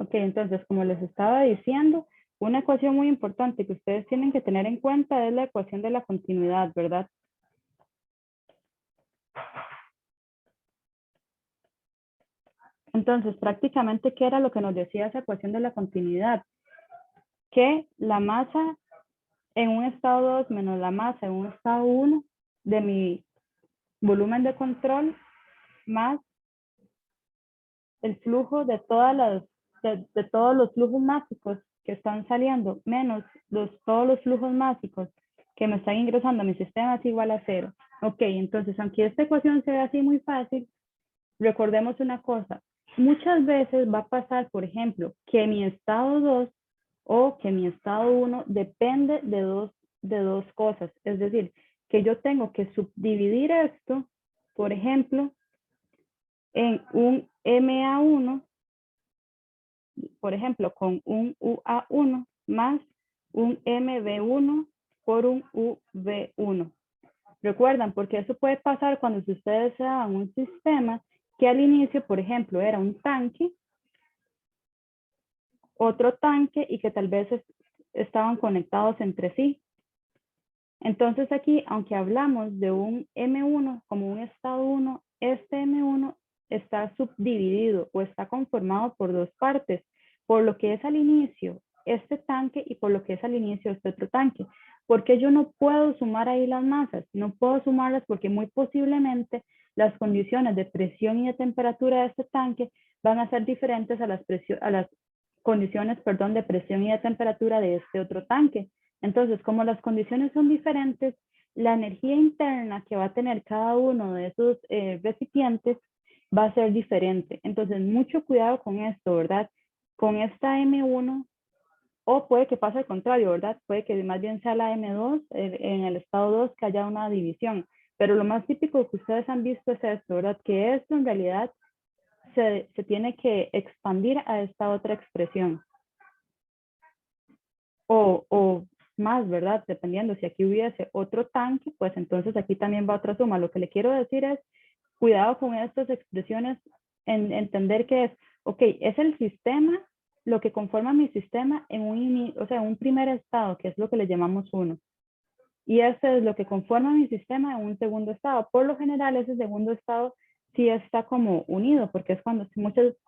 Ok, entonces, como les estaba diciendo, una ecuación muy importante que ustedes tienen que tener en cuenta es la ecuación de la continuidad, ¿verdad? Entonces, prácticamente, ¿qué era lo que nos decía esa ecuación de la continuidad? Que la masa en un estado 2 menos la masa en un estado 1 de mi volumen de control más el flujo de de todos los flujos másicos que están saliendo menos todos los flujos másicos que me están ingresando a mi sistema es igual a 0. Ok, entonces aunque esta ecuación se ve así muy fácil, recordemos una cosa. Muchas veces va a pasar, por ejemplo, que mi estado 2 o que mi estado 1 depende de dos cosas. Es decir, que yo tengo que subdividir esto, por ejemplo, en un MA1, por ejemplo, con un UA1 más un MB1 por un UB1. Recuerdan, porque eso puede pasar cuando ustedes se dan un sistema que al inicio, por ejemplo, era un tanque, otro tanque y que tal vez estaban conectados entre sí. Entonces aquí, aunque hablamos de un M1 como un estado 1, este M1 está subdividido o está conformado por dos partes, por lo que es al inicio este tanque y por lo que es al inicio este otro tanque. Porque yo no puedo sumar ahí las masas, no puedo sumarlas porque muy posiblemente las condiciones de presión y de temperatura de este tanque van a ser diferentes a las condiciones, perdón, de presión y de temperatura de este otro tanque. Entonces, como las condiciones son diferentes, la energía interna que va a tener cada uno de esos recipientes va a ser diferente. Entonces, mucho cuidado con esto, ¿verdad? Con esta M1, o puede que pase al contrario, ¿verdad? Puede que más bien sea la M2, en el estado 2, que haya una división. Pero lo más típico que ustedes han visto es esto, ¿verdad? Que esto en realidad se tiene que expandir a esta otra expresión. O más, ¿verdad? Dependiendo, si aquí hubiese otro tanque, pues entonces aquí también va otra suma. Lo que le quiero decir es, cuidado con estas expresiones, en entender que es, ok, es el sistema, lo que conforma mi sistema en un primer estado, que es lo que le llamamos 1. Y ese es lo que conforma mi sistema en un segundo estado. Por lo general, ese segundo estado sí está como unido, porque es cuando,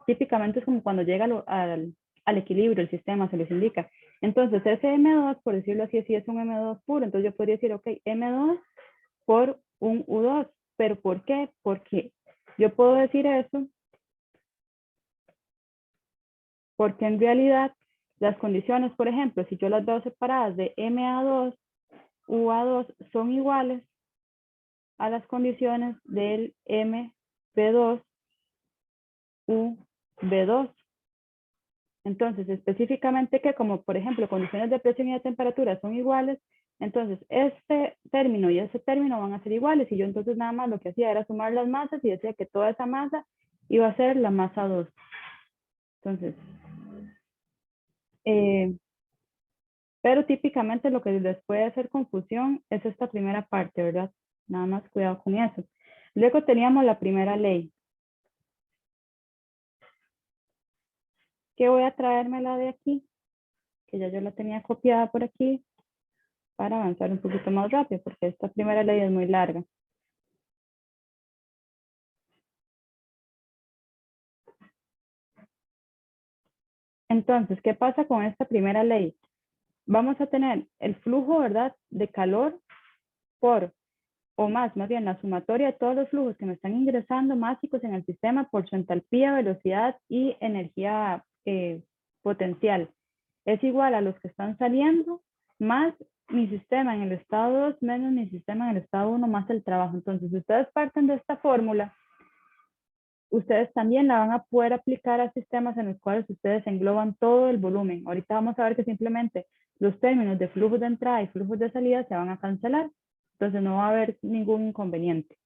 típicamente es como cuando llega al equilibrio, el sistema se les indica. Entonces, ese M2, por decirlo así, sí es un M2 puro. Entonces, yo podría decir, ok, M2 por un U2. ¿Pero por qué? Porque yo puedo decir eso porque en realidad las condiciones, por ejemplo, si yo las veo separadas de MA2, UA2 son iguales a las condiciones del MB2, UB2. Entonces, específicamente que como por ejemplo condiciones de presión y de temperatura son iguales, entonces este término y ese término van a ser iguales y yo entonces nada más lo que hacía era sumar las masas y decía que toda esa masa iba a ser la masa 2. Entonces, pero típicamente lo que les puede hacer confusión es esta primera parte, ¿verdad? Nada más cuidado con eso. Luego teníamos la primera ley, que voy a traérmela de aquí, que ya yo la tenía copiada por aquí, para avanzar un poquito más rápido, porque esta primera ley es muy larga. Entonces, ¿qué pasa con esta primera ley? Vamos a tener el flujo, ¿verdad?, de calor por, o más bien la sumatoria de todos los flujos que me están ingresando másicos en el sistema por su entalpía, velocidad y energía potencial. Es igual a los que están saliendo más mi sistema en el estado 2 menos mi sistema en el estado 1 más el trabajo. Entonces, si ustedes parten de esta fórmula, ustedes también la van a poder aplicar a sistemas en los cuales ustedes engloban todo el volumen. Ahorita vamos a ver que simplemente los términos de flujos de entrada y flujos de salida se van a cancelar. Entonces no va a haber ningún inconveniente.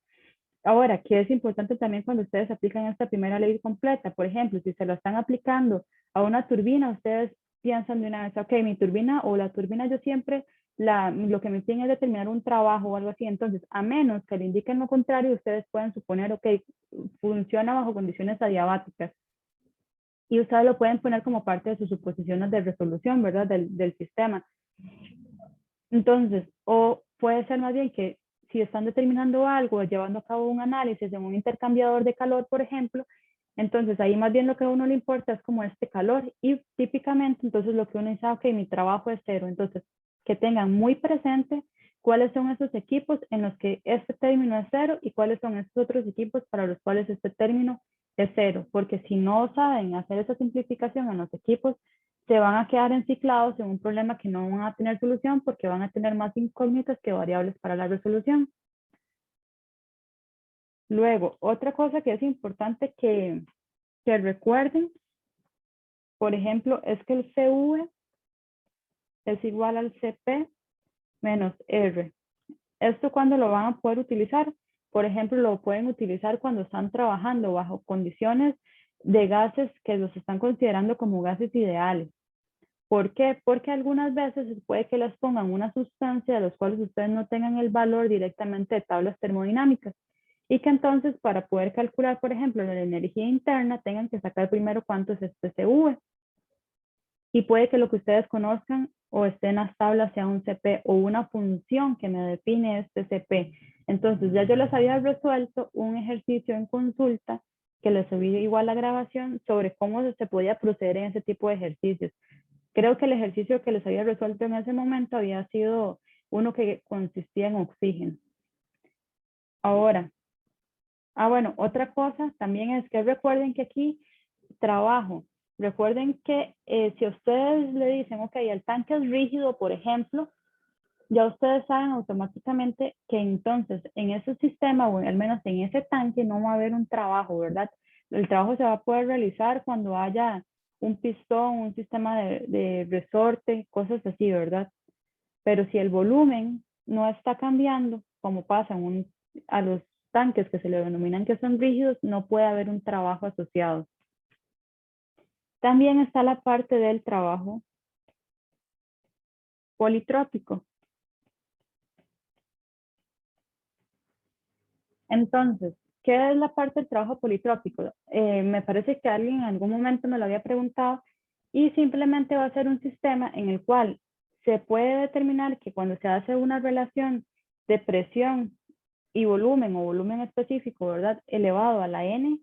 Ahora, ¿qué es importante también cuando ustedes aplican esta primera ley completa? Por ejemplo, si se lo están aplicando a una turbina, ustedes piensan de una vez, ok, mi turbina o la turbina yo siempre, lo que me piden es determinar un trabajo o algo así. Entonces, a menos que le indiquen lo contrario, ustedes pueden suponer, ok, funciona bajo condiciones adiabáticas. y ustedes lo pueden poner como parte de sus suposiciones de resolución, ¿verdad? Del sistema. Entonces, o puede ser más bien que si están determinando algo, llevando a cabo un análisis en un intercambiador de calor, por ejemplo, entonces ahí más bien lo que a uno le importa es como este calor y típicamente entonces lo que uno dice, ok, mi trabajo es cero. Entonces, que tengan muy presente cuáles son esos equipos en los que este término es cero y cuáles son estos otros equipos para los cuales este término es cero. Porque si no saben hacer esa simplificación en los equipos, se van a quedar enciclados en un problema que no van a tener solución porque van a tener más incógnitas que variables para la resolución. Luego, otra cosa que es importante que recuerden, por ejemplo, es que el CV es igual al CP menos R. ¿Esto cuándo lo van a poder utilizar? Por ejemplo, lo pueden utilizar cuando están trabajando bajo condiciones de gases que los están considerando como gases ideales. ¿Por qué? Porque algunas veces puede que les pongan una sustancia de los cuales ustedes no tengan el valor directamente de tablas termodinámicas y que entonces para poder calcular, por ejemplo, la energía interna tengan que sacar primero cuánto es este CV. Y puede que lo que ustedes conozcan o esté en las tablas sea un CP o una función que me define este CP. Entonces ya yo les había resuelto un ejercicio en consulta que les subí igual la grabación sobre cómo se podía proceder en ese tipo de ejercicios. Creo que el ejercicio que les había resuelto en ese momento había sido uno que consistía en oxígeno. Ahora, bueno, otra cosa también es que recuerden que aquí trabajo. Recuerden que si ustedes le dicen, ok, el tanque es rígido, por ejemplo, ya ustedes saben automáticamente que entonces en ese sistema o al menos en ese tanque no va a haber un trabajo, ¿verdad? El trabajo se va a poder realizar cuando haya un pistón, un sistema de resorte, cosas así, ¿verdad? Pero si el volumen no está cambiando, como pasa a los tanques que se le denominan que son rígidos, no puede haber un trabajo asociado. También está la parte del trabajo politrópico. Entonces, ¿qué es la parte del trabajo politrópico? Me parece que alguien en algún momento me lo había preguntado y simplemente va a ser un sistema en el cual se puede determinar que cuando se hace una relación de presión y volumen o volumen específico, ¿verdad? Elevado a la n,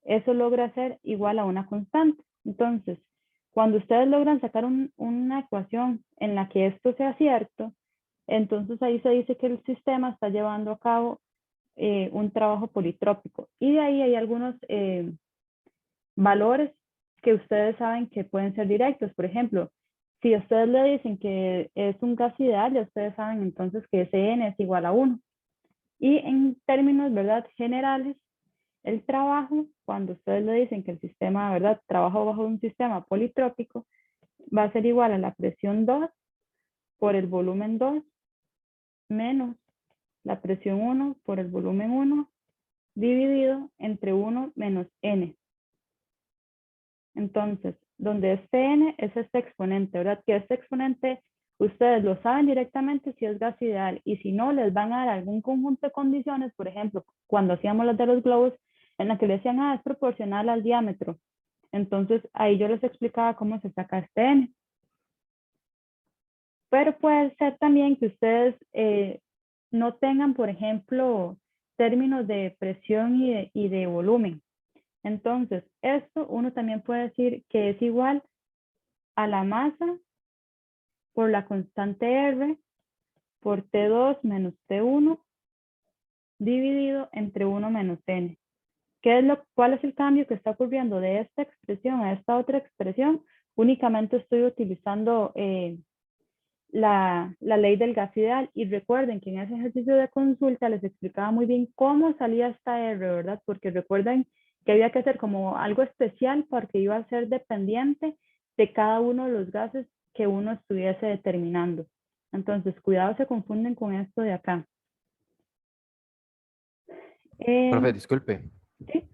eso logra ser igual a una constante. Entonces, cuando ustedes logran sacar una ecuación en la que esto sea cierto, entonces ahí se dice que el sistema está llevando a cabo un trabajo politrópico. Y de ahí hay algunos valores que ustedes saben que pueden ser directos. Por ejemplo, si ustedes le dicen que es un gas ideal, ya ustedes saben entonces que ese n es igual a 1. Y en términos, ¿verdad?, generales, el trabajo, cuando ustedes le dicen que el sistema, ¿verdad?, trabaja bajo un sistema politrópico, va a ser igual a la presión 2 por el volumen 2 menos la presión 1 por el volumen 1 dividido entre 1 menos n. Entonces, donde este n es este exponente, ¿verdad? Que este exponente ustedes lo saben directamente si es gas ideal y si no, les van a dar algún conjunto de condiciones, por ejemplo, cuando hacíamos las de los globos, en la que le decían, es proporcional al diámetro. Entonces, ahí yo les explicaba cómo se saca este n. Pero puede ser también que ustedes no tengan, por ejemplo, términos de presión y de volumen. Entonces, esto uno también puede decir que es igual a la masa por la constante R por T2 menos T1 dividido entre 1 menos N. ¿Cuál es el cambio que está ocurriendo de esta expresión a esta otra expresión? Únicamente estoy utilizando la ley del gas ideal y recuerden que en ese ejercicio de consulta les explicaba muy bien cómo salía esta R, ¿verdad? Porque recuerden que había que hacer como algo especial porque iba a ser dependiente de cada uno de los gases que uno estuviese determinando. Entonces, cuidado, se confunden con esto de acá. Profe, disculpe. Sí,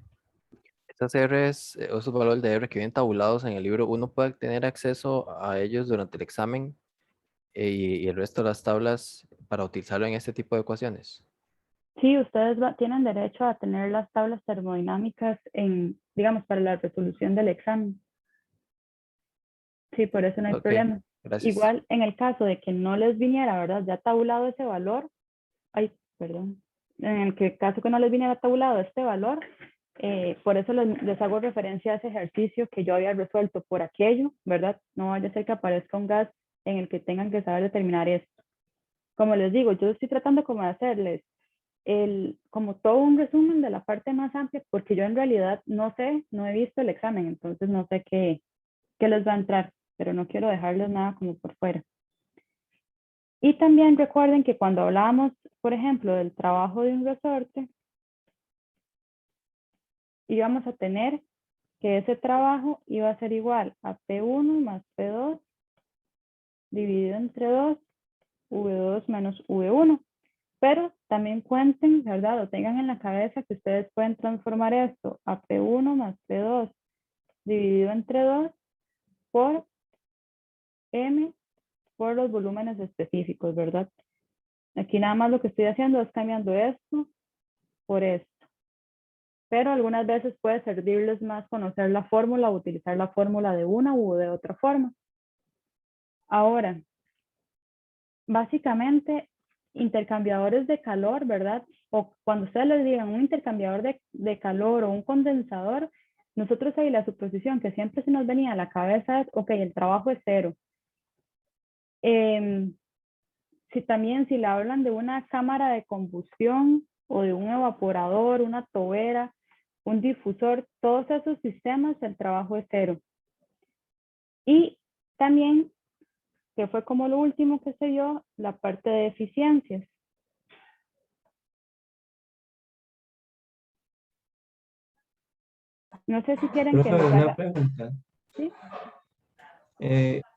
Estas R's, esos valores de R que vienen tabulados en el libro, ¿uno puede tener acceso a ellos durante el examen y el resto de las tablas para utilizarlo en este tipo de ecuaciones? sí, ustedes tienen derecho a tener las tablas termodinámicas digamos, para la resolución del examen. Sí, por eso no hay Ok, problema. gracias. Igual en el caso de que no les viniera, ¿verdad? Ya tabulado ese valor, ay, perdón, en el caso que no les viniera tabulado este valor, por eso les hago referencia a ese ejercicio que yo había resuelto por aquello, ¿verdad? No vaya a ser que aparezca un gas en el que tengan que saber determinar esto. Como les digo, yo estoy tratando como de hacerles como todo un resumen de la parte más amplia, porque yo en realidad no sé, no he visto el examen, entonces no sé qué les va a entrar, pero no quiero dejarles nada como por fuera. Y también recuerden que cuando hablábamos, por ejemplo, del trabajo de un resorte, íbamos a tener que ese trabajo iba a ser igual a P1 más P2 dividido entre 2, V2 menos V1. Pero también cuenten, ¿verdad? O tengan en la cabeza que ustedes pueden transformar esto a P1 más P2 dividido entre 2 por M por los volúmenes específicos, ¿verdad? Aquí nada más lo que estoy haciendo es cambiando esto por esto. Pero algunas veces puede servirles más conocer la fórmula o utilizar la fórmula de una u de otra forma. Ahora, básicamente, intercambiadores de calor, ¿verdad? O cuando ustedes les digan un intercambiador de calor o un condensador, nosotros ahí la suposición que siempre se nos venía a la cabeza es, ok, el trabajo es cero. Si también si le hablan de una cámara de combustión o de un evaporador, una tobera, un difusor, todos esos sistemas, el trabajo es cero. Y también, que fue como lo último que se dio, la parte de eficiencias. No sé si quieren que Profe, les una haga, pregunta. ¿sí?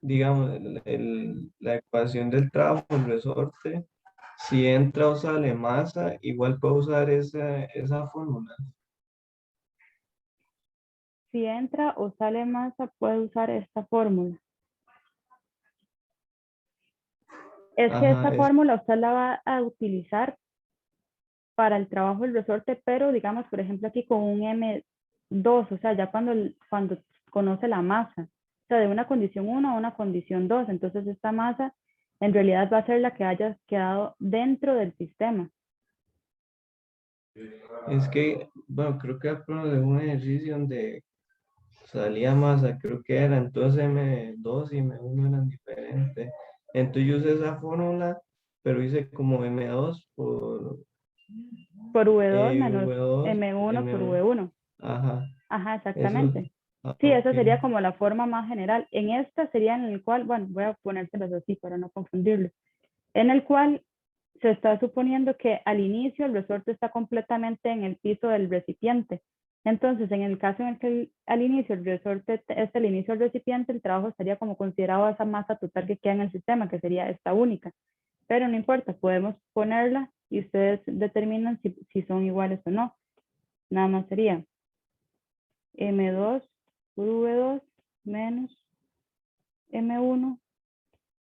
Digamos, la ecuación del trabajo, el resorte, si entra o sale masa, igual puedo usar esa fórmula. Si entra o sale masa, puede usar esta fórmula. Es que esta Ajá, fórmula usted la va a utilizar para el trabajo del resorte, pero digamos, por ejemplo, aquí con un M2, o sea, ya cuando conoce la masa, o sea, de una condición 1 a una condición 2, entonces esta masa en realidad va a ser la que haya quedado dentro del sistema. es que, bueno, creo que aprendo de un ejercicio donde salía masa, creo que era, entonces M2 y M1 eran diferentes. Entonces yo usé esa fórmula, pero hice como M2 por Por V2 menos V2, M1 por M1. V1. Ajá, Ajá, eso, exactamente. Sí, ok. esa sería como la forma más general. En esta sería en el cual, bueno, voy a ponérselos así para no confundirlo, en el cual se está suponiendo que al inicio el resorte está completamente en el piso del recipiente. Entonces, en el caso en el que al inicio el resorte es el inicio del recipiente, el trabajo estaría como considerado esa masa total que queda en el sistema, que sería esta única. Pero no importa, podemos ponerla y ustedes determinan si son iguales o no. Nada más sería M2 por V2 menos M1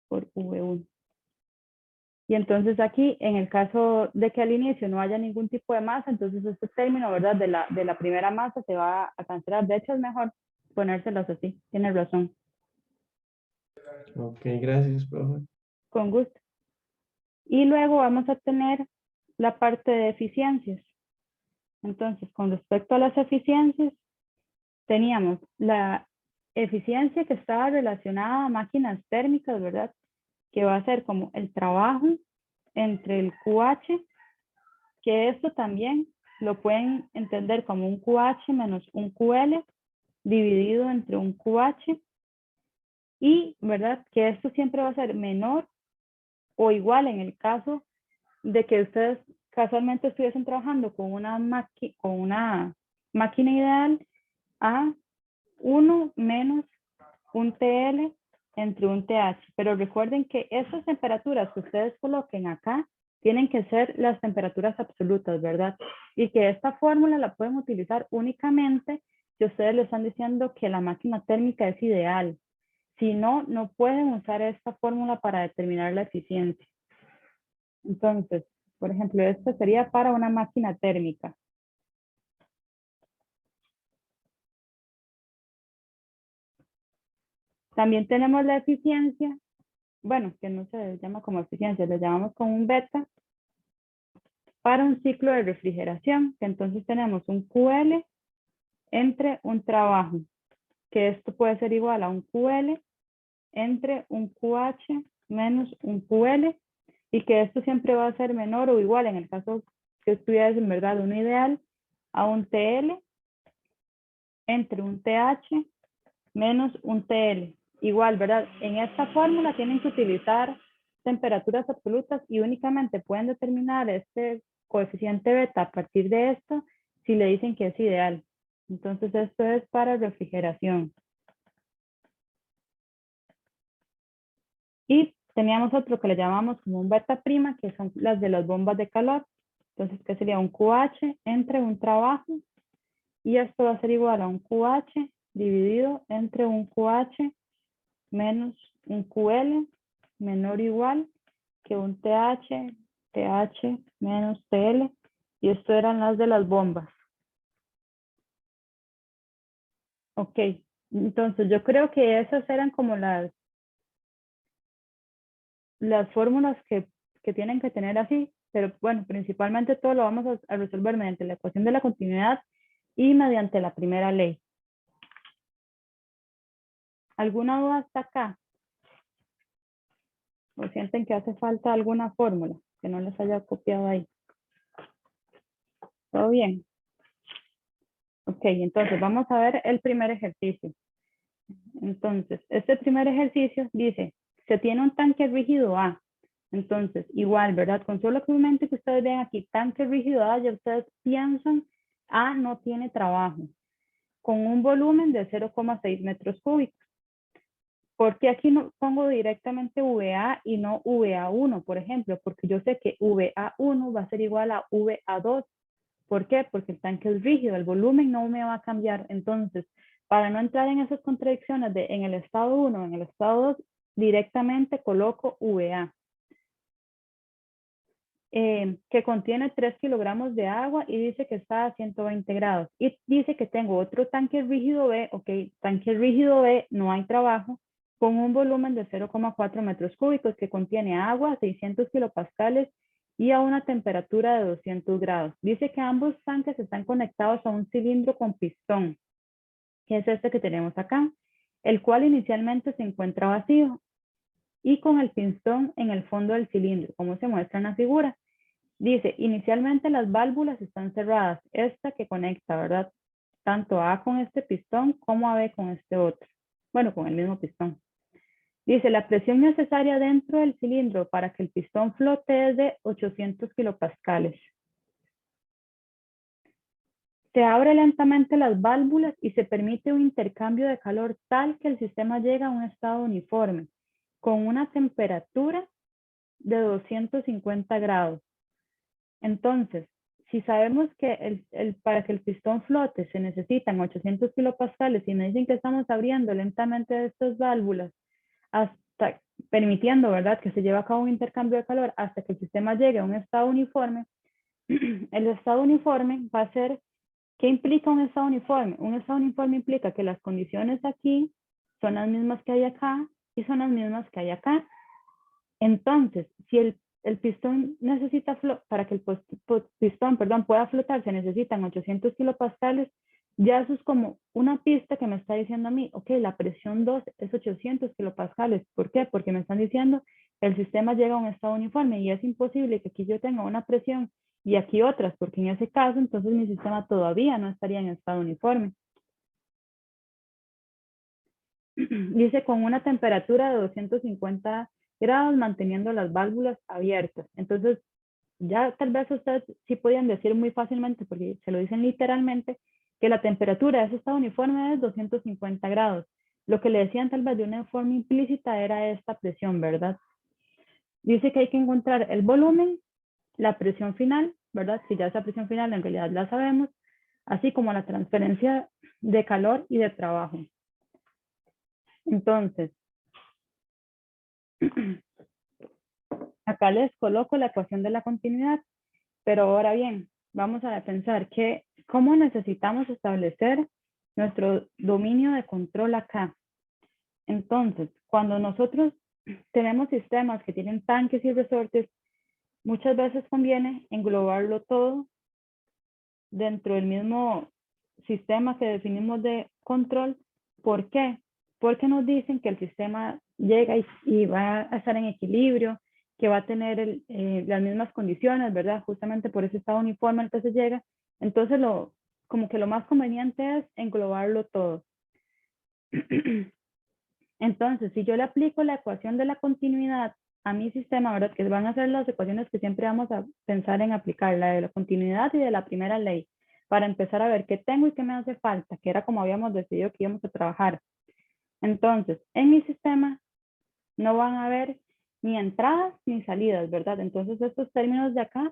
por V1. Y entonces aquí, en el caso de que al inicio no haya ningún tipo de masa, entonces este término, ¿verdad? De la primera masa se va a cancelar. De hecho, es mejor ponérselos así. Tienes razón. Ok, gracias, profe. Con gusto. Y luego vamos a tener la parte de eficiencias. Entonces, con respecto a las eficiencias, teníamos la eficiencia que estaba relacionada a máquinas térmicas, ¿verdad? Que va a ser como el trabajo entre el QH, que esto también lo pueden entender como un QH menos un QL dividido entre un QH y, ¿verdad? Que esto siempre va a ser menor o igual en el caso de que ustedes casualmente estuviesen trabajando con una máquina ideal a 1 menos un TL entre un TH. Pero recuerden que esas temperaturas que ustedes coloquen acá tienen que ser las temperaturas absolutas, ¿verdad? Y que esta fórmula la pueden utilizar únicamente si ustedes le están diciendo que la máquina térmica es ideal. Si no, no pueden usar esta fórmula para determinar la eficiencia. Entonces, por ejemplo, esto sería para una máquina térmica. También tenemos la eficiencia, bueno, que no se llama como eficiencia, le llamamos como un beta, para un ciclo de refrigeración, que entonces tenemos un QL entre un trabajo, que esto puede ser igual a un QL entre un QH menos un QL, y que esto siempre va a ser menor o igual, en el caso que estuviese en verdad uno ideal, a un TL entre un TH menos un TL. Igual, ¿verdad? En esta fórmula tienen que utilizar temperaturas absolutas y únicamente pueden determinar este coeficiente beta a partir de esto si le dicen que es ideal. Entonces esto es para refrigeración. Y teníamos otro que le llamamos como un beta prima, que son las de las bombas de calor. Entonces, ¿qué sería? Un QH entre un trabajo, y esto va a ser igual a un QH dividido entre un QH menos un QL menor o igual que un TH, TH menos TL, y esto eran las de las bombas. Ok, entonces yo creo que esas eran como las fórmulas que tienen que tener así, pero bueno, principalmente todo lo vamos a resolver mediante la ecuación de la continuidad y mediante la primera ley. ¿Alguna duda hasta acá? ¿O sienten que hace falta alguna fórmula que no les haya copiado ahí? ¿Todo bien? Ok, entonces vamos a ver el primer ejercicio. Entonces, este primer ejercicio dice, se tiene un tanque rígido A. Entonces, igual, ¿verdad? Con solo que ustedes vean aquí, tanque rígido A, ya ustedes piensan, A no tiene trabajo, con un volumen de 0,6 metros cúbicos. ¿Por qué aquí no pongo directamente VA y no VA1, por ejemplo? Porque yo sé que VA1 va a ser igual a VA2. ¿Por qué? Porque el tanque es rígido, el volumen no me va a cambiar. Entonces, para no entrar en esas contradicciones de en el estado 1, en el estado 2, directamente coloco VA. Que contiene 3 kilogramos de agua y dice que está a 120 grados. Y dice que tengo otro tanque rígido B, ok, tanque rígido B, no hay trabajo, con un volumen de 0,4 metros cúbicos que contiene agua, 600 kilopascales y a una temperatura de 200 grados. Dice que ambos tanques están conectados a un cilindro con pistón, que es este que tenemos acá, el cual inicialmente se encuentra vacío y con el pistón en el fondo del cilindro, como se muestra en la figura. Dice, inicialmente las válvulas están cerradas, esta que conecta, ¿verdad? Tanto A con este pistón como a B con este otro. Bueno, con el mismo pistón. Dice, la presión necesaria dentro del cilindro para que el pistón flote es de 800 kilopascales. Se abre lentamente las válvulas y se permite un intercambio de calor tal que el sistema llega a un estado uniforme, con una temperatura de 250 grados. Entonces, si sabemos que para que el pistón flote se necesitan 800 kilopascales y me dicen que estamos abriendo lentamente estas válvulas hasta permitiendo, ¿verdad?, que se lleve a cabo un intercambio de calor hasta que el sistema llegue a un estado uniforme, el estado uniforme va a ser, ¿qué implica un estado uniforme? Un estado uniforme implica que las condiciones aquí son las mismas que hay acá y son las mismas que hay acá. Entonces, si el pistón necesita, para que el pistón, pueda flotar, se necesitan 800 kilopascales, ya eso es como una pista que me está diciendo a mí, ok, la presión 2 es 800 kilopascales. ¿Por qué? Porque me están diciendo el sistema llega a un estado uniforme y es imposible que aquí yo tenga una presión y aquí otras, porque en ese caso, entonces mi sistema todavía no estaría en estado uniforme. Dice con una temperatura de 250 grados manteniendo las válvulas abiertas. Entonces, ya tal vez ustedes sí podían decir muy fácilmente, porque se lo dicen literalmente, que la temperatura de ese estado uniforme es 250 grados. Lo que le decían tal vez de una forma implícita era esta presión, ¿verdad? Dice que hay que encontrar el volumen, la presión final, ¿verdad? Si ya esa presión final en realidad la sabemos, así como la transferencia de calor y de trabajo. Entonces, acá les coloco la ecuación de la continuidad, pero ahora bien, vamos a pensar que cómo necesitamos establecer nuestro dominio de control acá. Entonces, cuando nosotros tenemos sistemas que tienen tanques y resortes, muchas veces conviene englobarlo todo dentro del mismo sistema que definimos de control. ¿Por qué? Porque nos dicen que el sistema llega y va a estar en equilibrio, que va a tener las mismas condiciones, ¿verdad? Justamente por ese estado uniforme al que se llega. Entonces, como que lo más conveniente es englobarlo todo. Entonces, si yo le aplico la ecuación de la continuidad a mi sistema, ¿verdad? Que van a ser las ecuaciones que siempre vamos a pensar en aplicar, la de la continuidad y de la primera ley, para empezar a ver qué tengo y qué me hace falta, que era como habíamos decidido que íbamos a trabajar. Entonces, en mi sistema no van a haber ni entradas ni salidas, ¿verdad? Entonces, estos términos de acá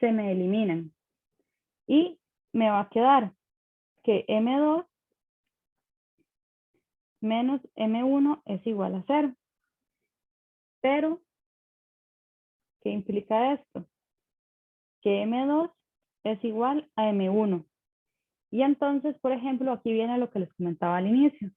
se me eliminan. Y me va a quedar que M2 menos M1 es igual a 0. Pero, ¿qué implica esto? Que M2 es igual a M1. Y entonces, por ejemplo, aquí viene lo que les comentaba al inicio.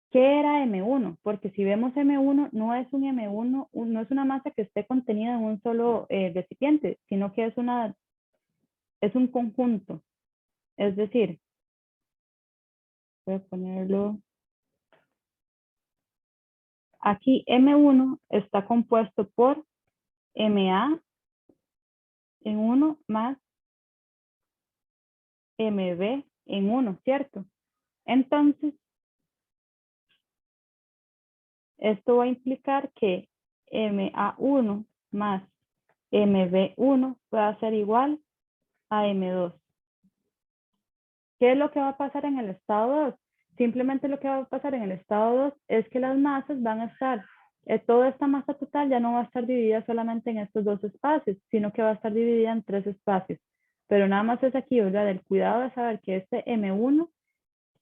¿Qué era M1? Porque si vemos M1, no es un M1, no es una masa que esté contenida en un solo recipiente, sino que es un conjunto. Es decir, voy a ponerlo. Aquí M1 está compuesto por MA en 1 más MB en 1, ¿cierto? Entonces, esto va a implicar que MA1 más MB1 va a ser igual a M2. ¿Qué es lo que va a pasar en el estado 2? Simplemente lo que va a pasar en el estado 2 es que las masas van a estar, toda esta masa total ya no va a estar dividida solamente en estos dos espacios, sino que va a estar dividida en 3 espacios. Pero nada más es aquí, ¿verdad? El cuidado de saber que este M1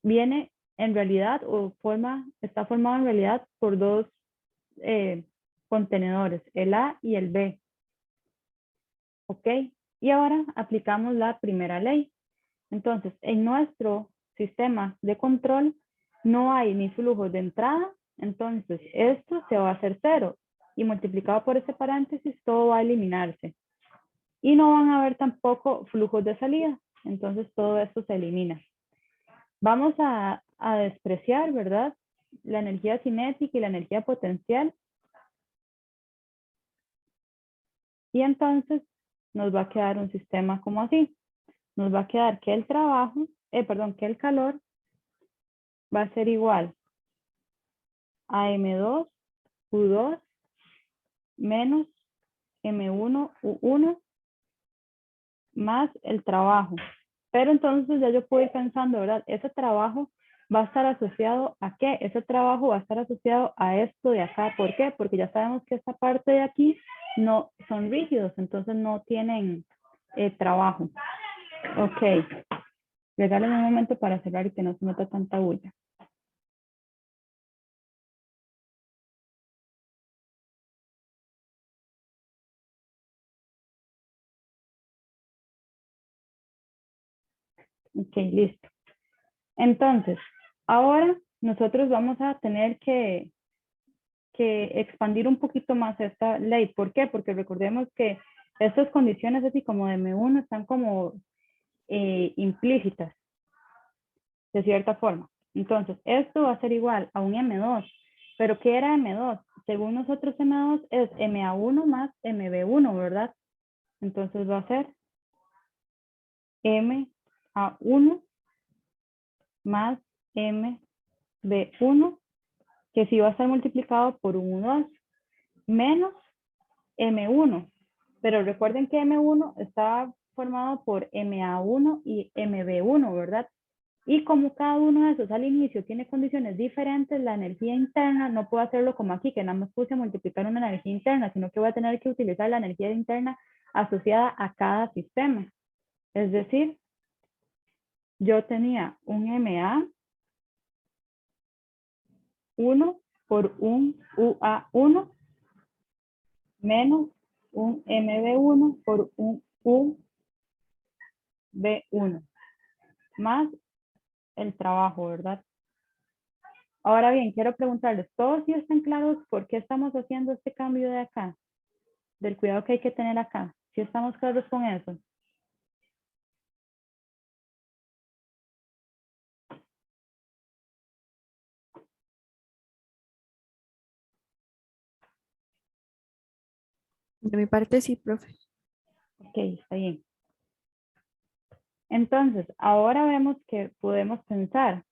viene en realidad está formado en realidad por dos contenedores, el A y el B. ¿Ok? Y ahora aplicamos la primera ley. Entonces, en nuestro sistema de control no hay ni flujos de entrada, entonces esto se va a hacer 0 y multiplicado por ese paréntesis todo va a eliminarse. Y no van a haber tampoco flujos de salida, entonces todo esto se elimina. Vamos a despreciar, ¿verdad? La energía cinética y la energía potencial. Y entonces nos va a quedar un sistema como así. Nos va a quedar que el que el calor va a ser igual a M2 U2 menos M1 U1 más el trabajo. Pero entonces ya yo puedo ir pensando, ¿verdad? Ese trabajo va a estar asociado a qué? Ese trabajo va a estar asociado a esto de acá. ¿Por qué? Porque ya sabemos que esta parte de aquí no son rígidos, entonces no tienen trabajo. Ok. Regálenme un momento para cerrar y que no se nota tanta bulla. Ok, listo. Entonces, ahora nosotros vamos a tener que expandir un poquito más esta ley. ¿Por qué? Porque recordemos que estas condiciones así como de M1 están como implícitas, de cierta forma. Entonces, esto va a ser igual a un M2. ¿Pero qué era M2? Según nosotros, M2 es MA1 más MB1, ¿verdad? Entonces va a ser MA1 más MB1, que sí va a estar multiplicado por un U2, menos M1. Pero recuerden que M1 está formado por MA1 y MB1, ¿verdad? Y como cada uno de esos al inicio tiene condiciones diferentes, la energía interna no puedo hacerlo como aquí, que nada más puse a multiplicar una energía interna, sino que voy a tener que utilizar la energía interna asociada a cada sistema. Es decir, yo tenía un MA1 por un UA1 menos un MB1 por un UB1 más el trabajo, ¿verdad? Ahora bien, quiero preguntarles, ¿todos sí están claros por qué estamos haciendo este cambio de acá? Del cuidado que hay que tener acá. ¿Sí estamos claros con eso? De mi parte sí, profe. Ok, está bien. Entonces, ahora vemos que podemos pensar.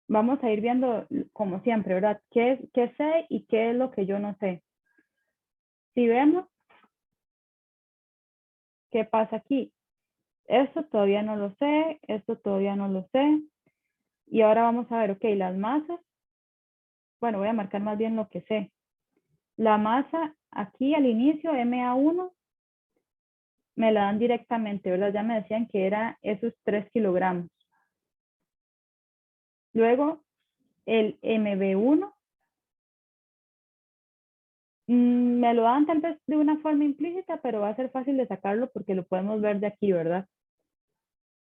Vamos a ir viendo, como siempre, ¿verdad? ¿Qué sé y qué es lo que yo no sé? Si vemos, ¿qué pasa aquí? Esto todavía no lo sé, esto todavía no lo sé. Y ahora vamos a ver, ok, las masas. Bueno, voy a marcar más bien lo que sé. La masa aquí al inicio, MA1, me la dan directamente, ¿verdad? Ya me decían que era esos 3 kilogramos. Luego, el MB1, me lo dan tal vez de una forma implícita, pero va a ser fácil de sacarlo porque lo podemos ver de aquí, ¿verdad?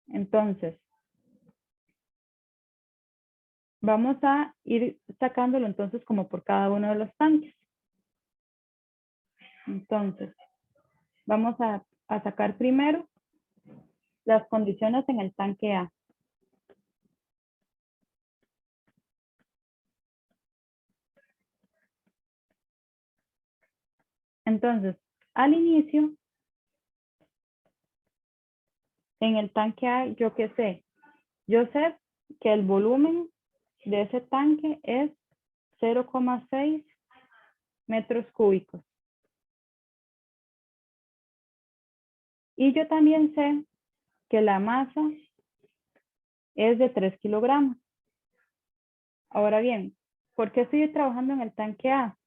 Entonces, vamos a ir sacándolo entonces como por cada uno de los tanques. Entonces, vamos a sacar primero las condiciones en el tanque A. Entonces, al inicio, en el tanque A, ¿yo qué sé? Yo sé que el volumen de ese tanque es 0,6 metros cúbicos. Y yo también sé que la masa es de 3 kilogramos. Ahora bien, ¿por qué estoy trabajando en el tanque A?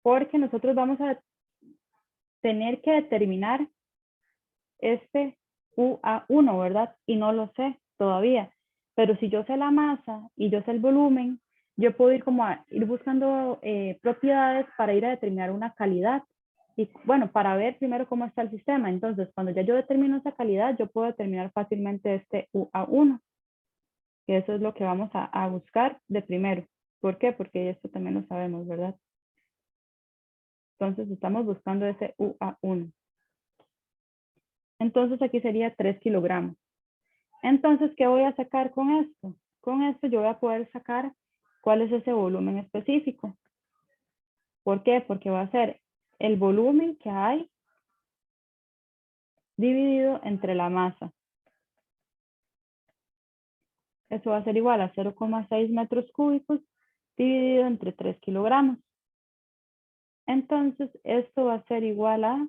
Porque nosotros vamos a tener que determinar este UA1, ¿verdad? Y no lo sé todavía. Pero si yo sé la masa y yo sé el volumen, yo puedo ir como a ir buscando propiedades para ir a determinar una calidad. Y bueno, para ver primero cómo está el sistema. Entonces, cuando ya yo determino esa calidad, yo puedo determinar fácilmente este UA1, que eso es lo que vamos a buscar de primero. ¿Por qué? Porque esto también lo sabemos, ¿verdad? Entonces, estamos buscando ese UA1. Entonces, aquí sería 3 kilogramos. Entonces, ¿qué voy a sacar con esto? Con esto yo voy a poder sacar cuál es ese volumen específico. ¿Por qué? Porque va a ser el volumen que hay dividido entre la masa. Eso va a ser igual a 0,6 metros cúbicos dividido entre 3 kilogramos. Entonces, esto va a ser igual a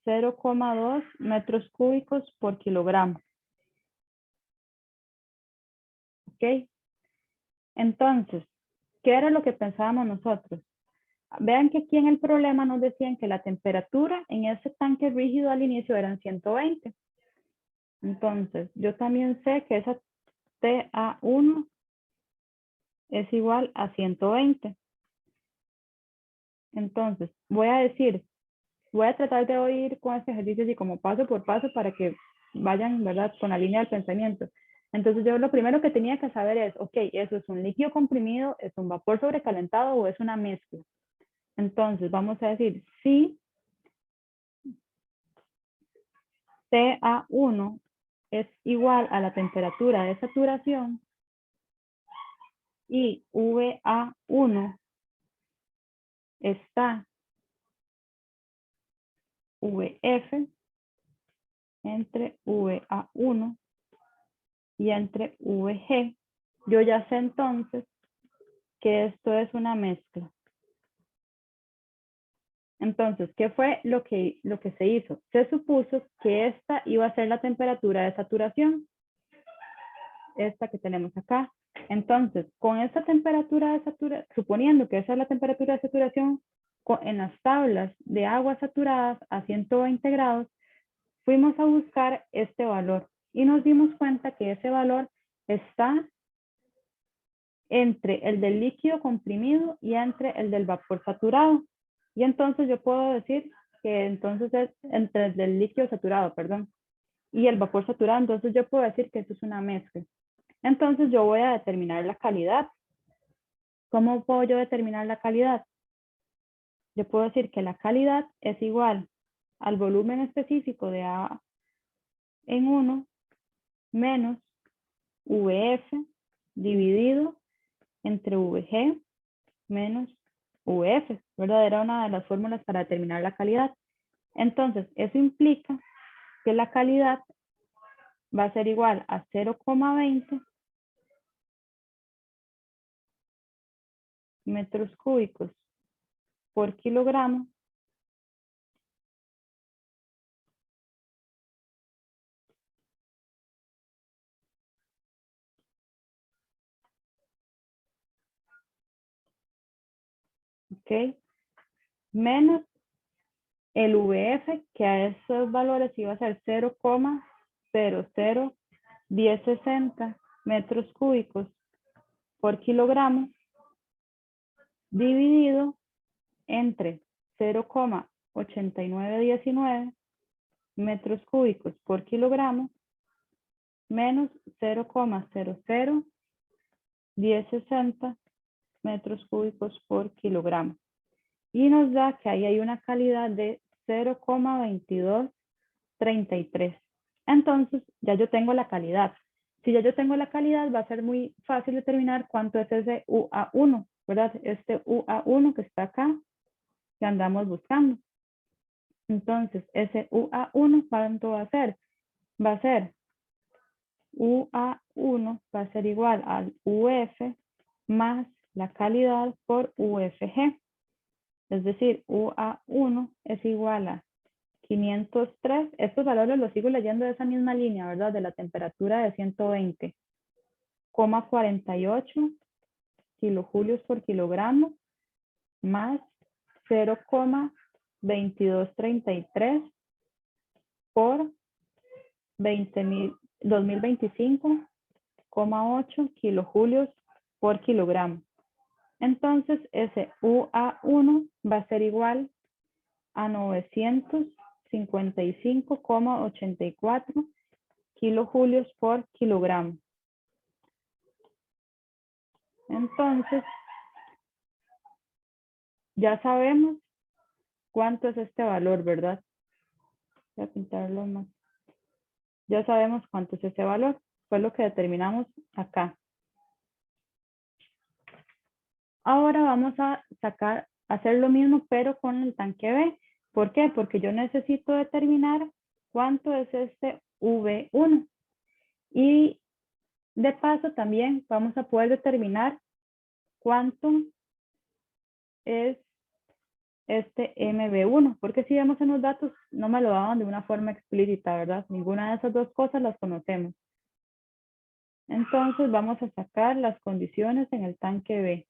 0,2 metros cúbicos por kilogramo. ¿Ok? Entonces, ¿qué era lo que pensábamos nosotros? Vean que aquí en el problema nos decían que la temperatura en ese tanque rígido al inicio eran 120. Entonces, yo también sé que esa TA1 es igual a 120. Entonces, voy a tratar de ir con este ejercicio así como paso por paso para que vayan, ¿verdad?, con la línea del pensamiento. Entonces, yo lo primero que tenía que saber es, ok, ¿eso es un líquido comprimido, es un vapor sobrecalentado o es una mezcla? Entonces, vamos a decir, sí, TA1 es igual a la temperatura de saturación y VA1 está VF entre VA1 y entre VG. Yo ya sé entonces que esto es una mezcla. Entonces, ¿qué fue lo que se hizo? Se supuso que esta iba a ser la temperatura de saturación, esta que tenemos acá. Entonces, con esta temperatura de saturación, suponiendo que esa es la temperatura de saturación, en las tablas de aguas saturadas a 120 grados, fuimos a buscar este valor y nos dimos cuenta que ese valor está entre el del líquido comprimido y entre el del vapor saturado. Y entonces yo puedo decir que entonces es entre el del líquido saturado, perdón. y el vapor saturado, entonces yo puedo decir que eso es una mezcla. Entonces yo voy a determinar la calidad. ¿Cómo puedo yo determinar la calidad? Yo puedo decir que la calidad es igual al volumen específico de A en 1 menos VF dividido entre VG menos VF, ¿verdad? Era una de las fórmulas para determinar la calidad. Entonces, eso implica que la calidad va a ser igual a 0,20 metros cúbicos por kilogramo ¿ok? Menos el VF, que a esos valores iba a ser 0,001060 metros cúbicos por kilogramo, dividido entre 0,8919 metros cúbicos por kilogramo, menos 0,001060 metros cúbicos por kilogramo. Y nos da que ahí hay una calidad de 0,2233. Entonces, ya yo tengo la calidad. Si ya yo tengo la calidad, va a ser muy fácil determinar cuánto es ese UA1, ¿verdad? Este UA1 que está acá, que andamos buscando. Entonces, ese UA1, ¿cuánto va a ser? Va a ser UA1 va a ser igual al UF más la calidad por UFG. Es decir, UA1 es igual a 503. Estos valores los sigo leyendo de esa misma línea, ¿verdad? De la temperatura de 120,48 kilojulios por kilogramo más 0,2233 por 2025,8 kilojulios por kilogramo. Entonces, ese UA1 va a ser igual a 955,84 kilojulios por kilogramo. Entonces, ya sabemos cuánto es este valor, ¿verdad? Voy a pintarlo más. Ya sabemos cuánto es ese valor. Fue lo que determinamos acá. Ahora vamos a hacer lo mismo, pero con el tanque B. ¿Por qué? Porque yo necesito determinar cuánto es este V1. Y de paso también vamos a poder determinar cuánto es este MB1. Porque si vemos en los datos, no me lo daban de una forma explícita, ¿verdad? Ninguna de esas dos cosas las conocemos. Entonces vamos a sacar las condiciones en el tanque B.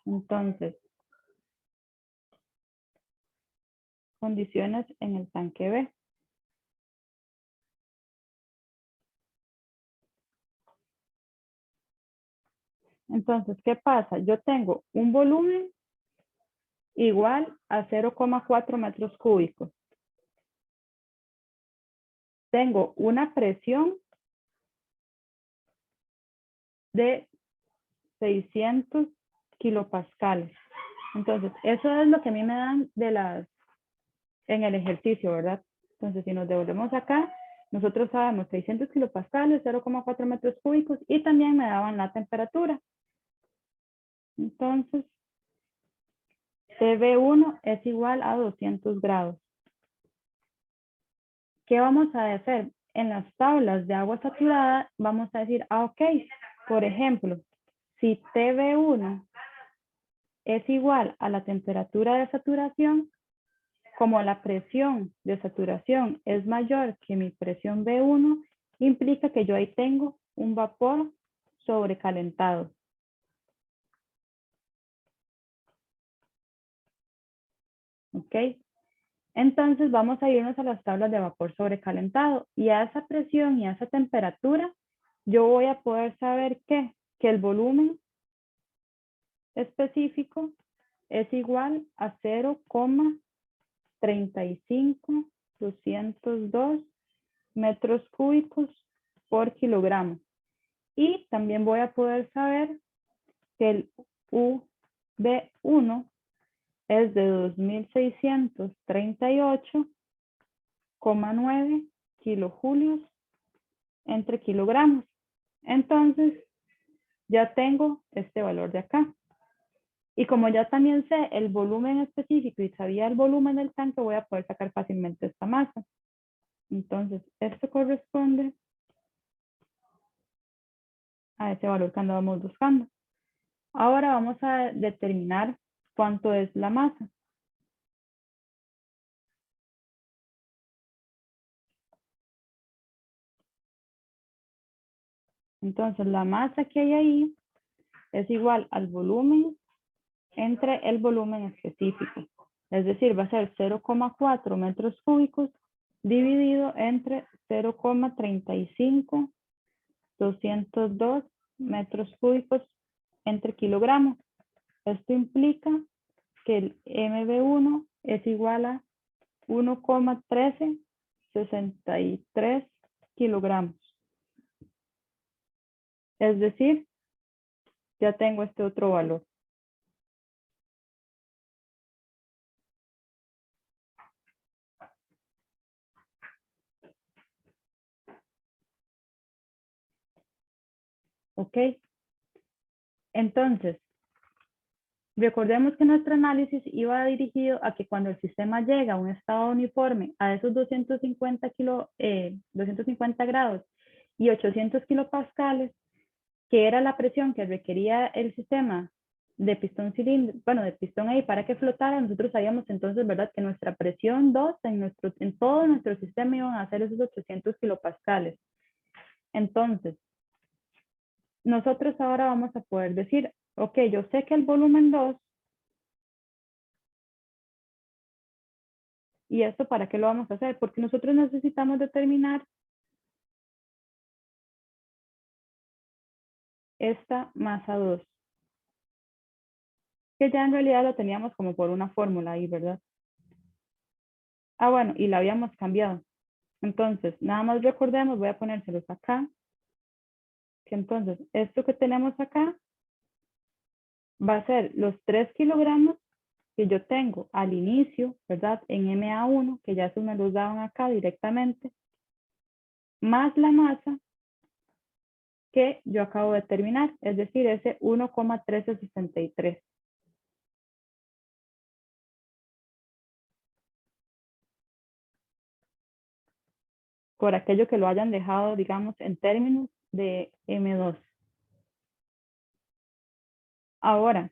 Entonces, condiciones en el tanque B. Entonces, ¿qué pasa? Yo tengo un volumen igual a 0,4 metros cúbicos. Tengo una presión de 600 kilopascales. Entonces, eso es lo que a mí me dan en el ejercicio, ¿verdad? Entonces, si nos devolvemos acá, nosotros sabemos 600 kilopascales, 0,4 metros cúbicos y también me daban la temperatura. Entonces, TB1 es igual a 200 grados. ¿Qué vamos a hacer? En las tablas de agua saturada vamos a decir, ok, por ejemplo, si TB1 es igual a la temperatura de saturación, como la presión de saturación es mayor que mi presión B1, implica que yo ahí tengo un vapor sobrecalentado. ¿Ok? Entonces vamos a irnos a las tablas de vapor sobrecalentado y a esa presión y a esa temperatura yo voy a poder saber que el volumen específico es igual a 0,00 202 metros cúbicos por kilogramo. Y también voy a poder saber que el UB1 es de 2638,9 kilojulios entre kilogramos. Entonces, ya tengo este valor de acá. Y como ya también sé el volumen específico y sabía el volumen del tanque, voy a poder sacar fácilmente esta masa. Entonces, esto corresponde a ese valor que andábamos buscando. Ahora vamos a determinar cuánto es la masa. Entonces, la masa que hay ahí es igual al volumen entre el volumen específico. Es decir, va a ser 0,4 metros cúbicos dividido entre 0,35202 metros cúbicos entre kilogramos. Esto implica que el MB1 es igual a 1,1363 kilogramos. Es decir, ya tengo este otro valor. ¿Ok? Entonces, recordemos que nuestro análisis iba dirigido a que cuando el sistema llega a un estado uniforme a esos 250 grados y 800 kilopascales, que era la presión que requería el sistema de pistón cilíndrico, bueno, de pistón ahí para que flotara, nosotros sabíamos entonces, ¿verdad?, que nuestra presión 2 en todo nuestro sistema iban a ser esos 800 kilopascales. Entonces, nosotros ahora vamos a poder decir, ok, yo sé que el volumen 2, ¿y esto para qué lo vamos a hacer? Porque nosotros necesitamos determinar esta masa 2, que ya en realidad lo teníamos como por una fórmula ahí, ¿verdad? Ah, bueno, y la habíamos cambiado. Entonces, nada más recordemos, voy a ponérselos acá, que entonces esto que tenemos acá va a ser los 3 kilogramos que yo tengo al inicio, ¿verdad? En MA1, que ya eso me los daban acá directamente, más la masa que yo acabo de determinar, es decir, ese 1,1363. Por aquello que lo hayan dejado, digamos, en términos de M2. Ahora,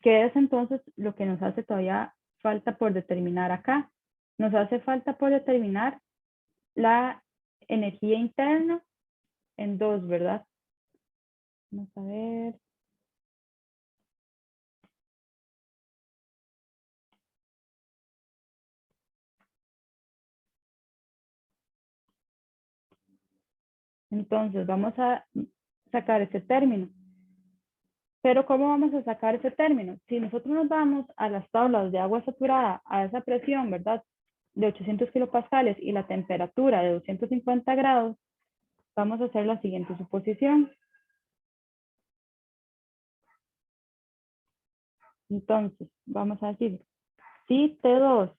¿qué es entonces lo que nos hace todavía falta por determinar acá? Nos hace falta por determinar la energía interna en 2, ¿verdad? Vamos a ver. Entonces, vamos a sacar ese término. Pero ¿cómo vamos a sacar ese término? Si nosotros nos vamos a las tablas de agua saturada a esa presión, ¿verdad?, de 800 kilopascales y la temperatura de 250 grados, vamos a hacer la siguiente suposición. Entonces, vamos a decir, si T2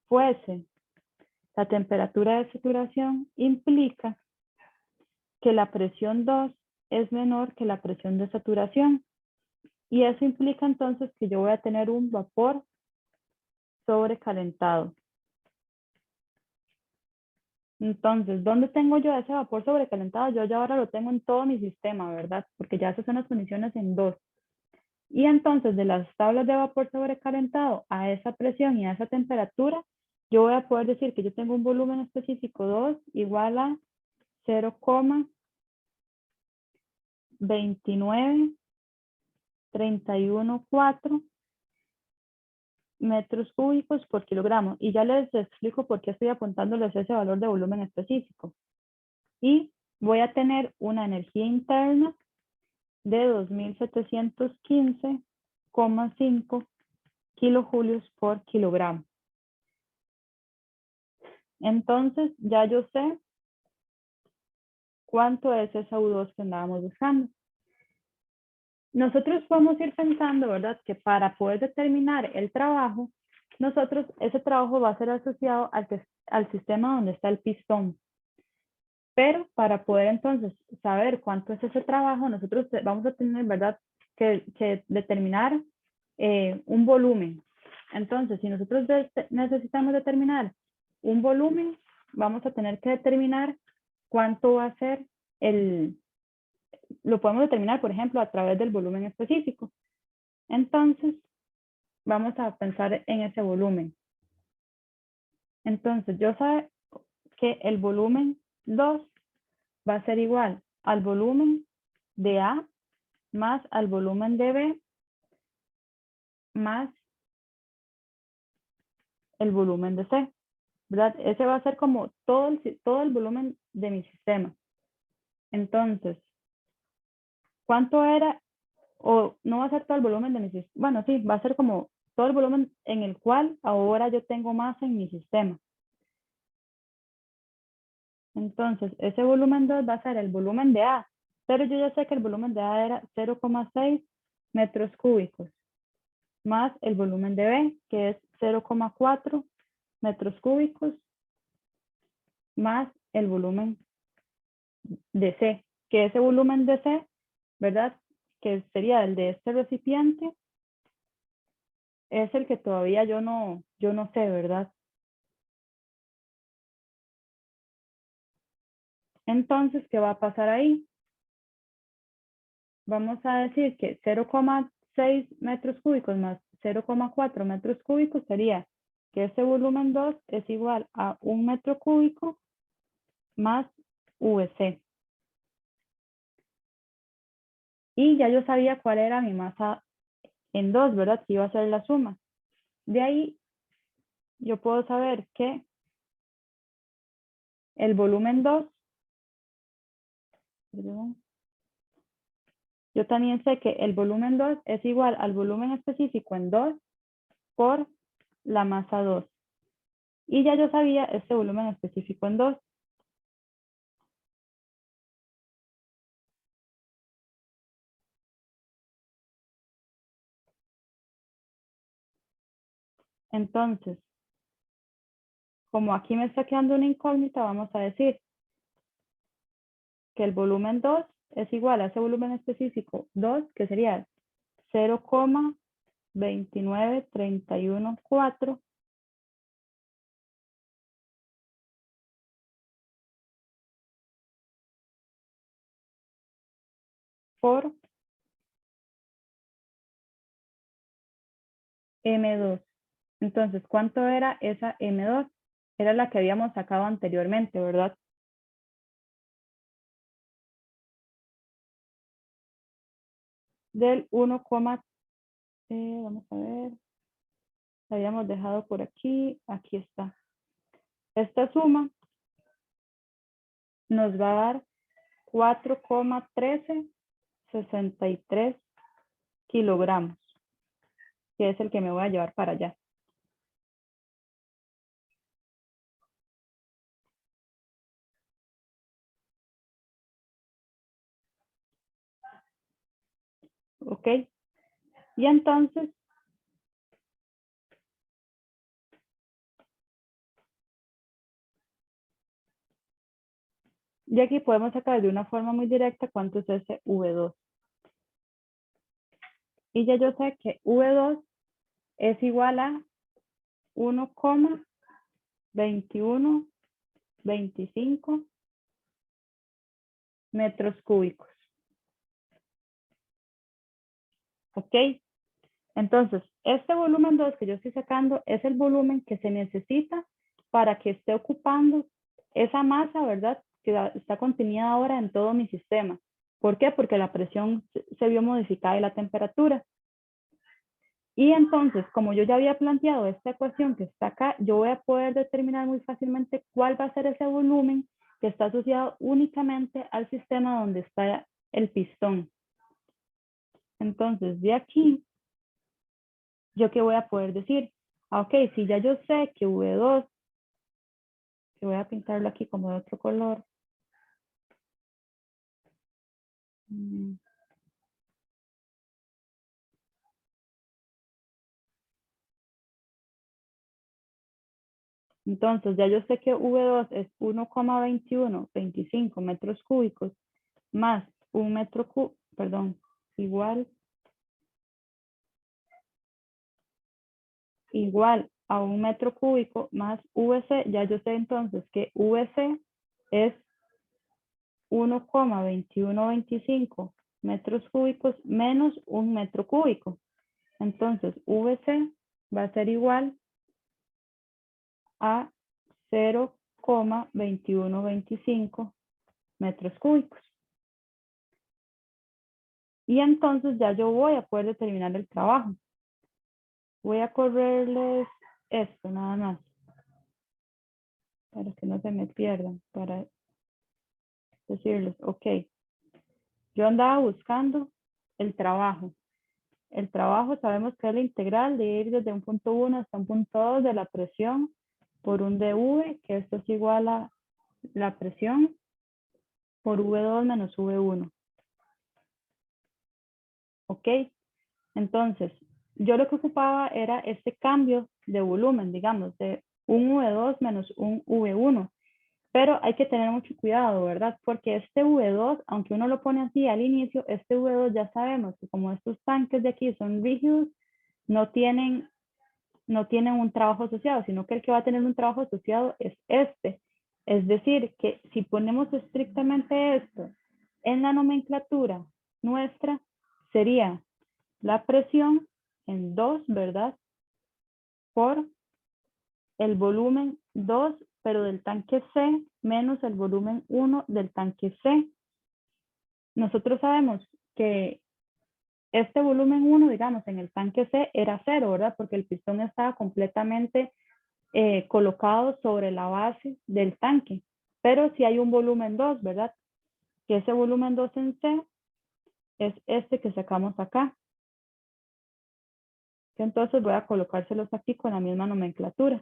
fuese la temperatura de saturación, implica que la presión 2 es menor que la presión de saturación. Y eso implica entonces que yo voy a tener un vapor sobrecalentado. Entonces, ¿dónde tengo yo ese vapor sobrecalentado? Yo ya ahora lo tengo en todo mi sistema, ¿verdad? Porque ya esas son las condiciones en 2. Y entonces, de las tablas de vapor sobrecalentado a esa presión y a esa temperatura, yo voy a poder decir que yo tengo un volumen específico 2 igual a 0,29314 metros cúbicos por kilogramo. Y ya les explico por qué estoy apuntándoles ese valor de volumen específico. Y voy a tener una energía interna de 2715,5 kilojulios por kilogramo. Entonces, ya yo sé cuánto es esa U2 que andábamos buscando. Nosotros podemos ir pensando, ¿verdad? Que para poder determinar el trabajo, ese trabajo va a ser asociado al sistema donde está el pistón. Pero para poder entonces saber cuánto es ese trabajo, nosotros vamos a tener, ¿verdad? Que determinar un volumen. Entonces, si nosotros necesitamos determinar un volumen, vamos a tener que determinar cuánto va a ser lo podemos determinar, por ejemplo, a través del volumen específico. Entonces, vamos a pensar en ese volumen. Entonces, yo sé que el volumen 2 va a ser igual al volumen de A más al volumen de B más el volumen de C, ¿verdad? Ese va a ser como todo el volumen de mi sistema. Entonces, ¿cuánto era? O no va a ser todo el volumen de mi sistema. Bueno, sí, va a ser como todo el volumen en el cual ahora yo tengo masa en mi sistema. Entonces, ese volumen 2 va a ser el volumen de A, pero yo ya sé que el volumen de A era 0,6 metros cúbicos, más el volumen de B, que es 0,4 metros cúbicos, más el volumen de C, que ese volumen de C, ¿verdad? Que sería el de este recipiente, es el que todavía yo no sé, ¿verdad? Entonces, ¿qué va a pasar ahí? Vamos a decir que 0,6 metros cúbicos más 0,4 metros cúbicos sería que ese volumen 2 es igual a 1 metro cúbico más VC. Y ya yo sabía cuál era mi masa en 2, ¿verdad? Que iba a ser la suma. De ahí yo puedo saber que el volumen 2, perdón, yo también sé que el volumen 2 es igual al volumen específico en 2 por la masa 2. Y ya yo sabía este volumen específico en 2. Entonces, como aquí me está quedando una incógnita, vamos a decir que el volumen 2 es igual a ese volumen específico 2, que sería 0,29314 por M2. Entonces, ¿cuánto era esa M2? Era la que habíamos sacado anteriormente, ¿verdad? Del 1, vamos a ver, la habíamos dejado por aquí, aquí está. Esta suma nos va a dar 4,1363 kilogramos, que es el que me voy a llevar para allá. ¿Ok? Y entonces, y aquí podemos sacar de una forma muy directa cuánto es ese V2. Y ya yo sé que V2 es igual a 1,2125 metros cúbicos. ¿Ok? Entonces, este volumen 2 que yo estoy sacando es el volumen que se necesita para que esté ocupando esa masa, ¿verdad? Que está contenida ahora en todo mi sistema. ¿Por qué? Porque la presión se vio modificada y la temperatura. Y entonces, como yo ya había planteado esta ecuación que está acá, yo voy a poder determinar muy fácilmente cuál va a ser ese volumen que está asociado únicamente al sistema donde está el pistón. Entonces, de aquí, ¿yo qué voy a poder decir? Ok, si ya yo sé que V2 que voy a pintarlo aquí como de otro color. Entonces, ya yo sé que V2 es 1,2125 metros cúbicos más un metro cúbico, perdón, igual a un metro cúbico más VC. Ya yo sé entonces que VC es 1,2125 metros cúbicos menos un metro cúbico. Entonces, VC va a ser igual a 0,2125 metros cúbicos. Y entonces ya yo voy a poder determinar el trabajo. Voy a correrles esto nada más, para que no se me pierdan, para decirles, ok, yo andaba buscando el trabajo. El trabajo sabemos que es la integral de ir desde un punto 1 hasta un punto 2 de la presión por un dV, que esto es igual a la presión por V2 menos V1. Ok, entonces yo lo que ocupaba era este cambio de volumen, digamos, de un V2 menos un V1. Pero hay que tener mucho cuidado, ¿verdad? Porque este V2, aunque uno lo pone así al inicio, este V2 ya sabemos que como estos tanques de aquí son rígidos, no tienen un trabajo asociado, sino que el que va a tener un trabajo asociado es este. Es decir, que si ponemos estrictamente esto en la nomenclatura nuestra, sería la presión en 2, ¿verdad? Por el volumen 2, pero del tanque C, menos el volumen 1 del tanque C. Nosotros sabemos que este volumen 1, digamos, en el tanque C era 0, ¿verdad? Porque el pistón estaba completamente colocado sobre la base del tanque. Pero si hay un volumen 2, ¿verdad? Que ese volumen 2 en C es este que sacamos acá. Entonces voy a colocárselos aquí con la misma nomenclatura.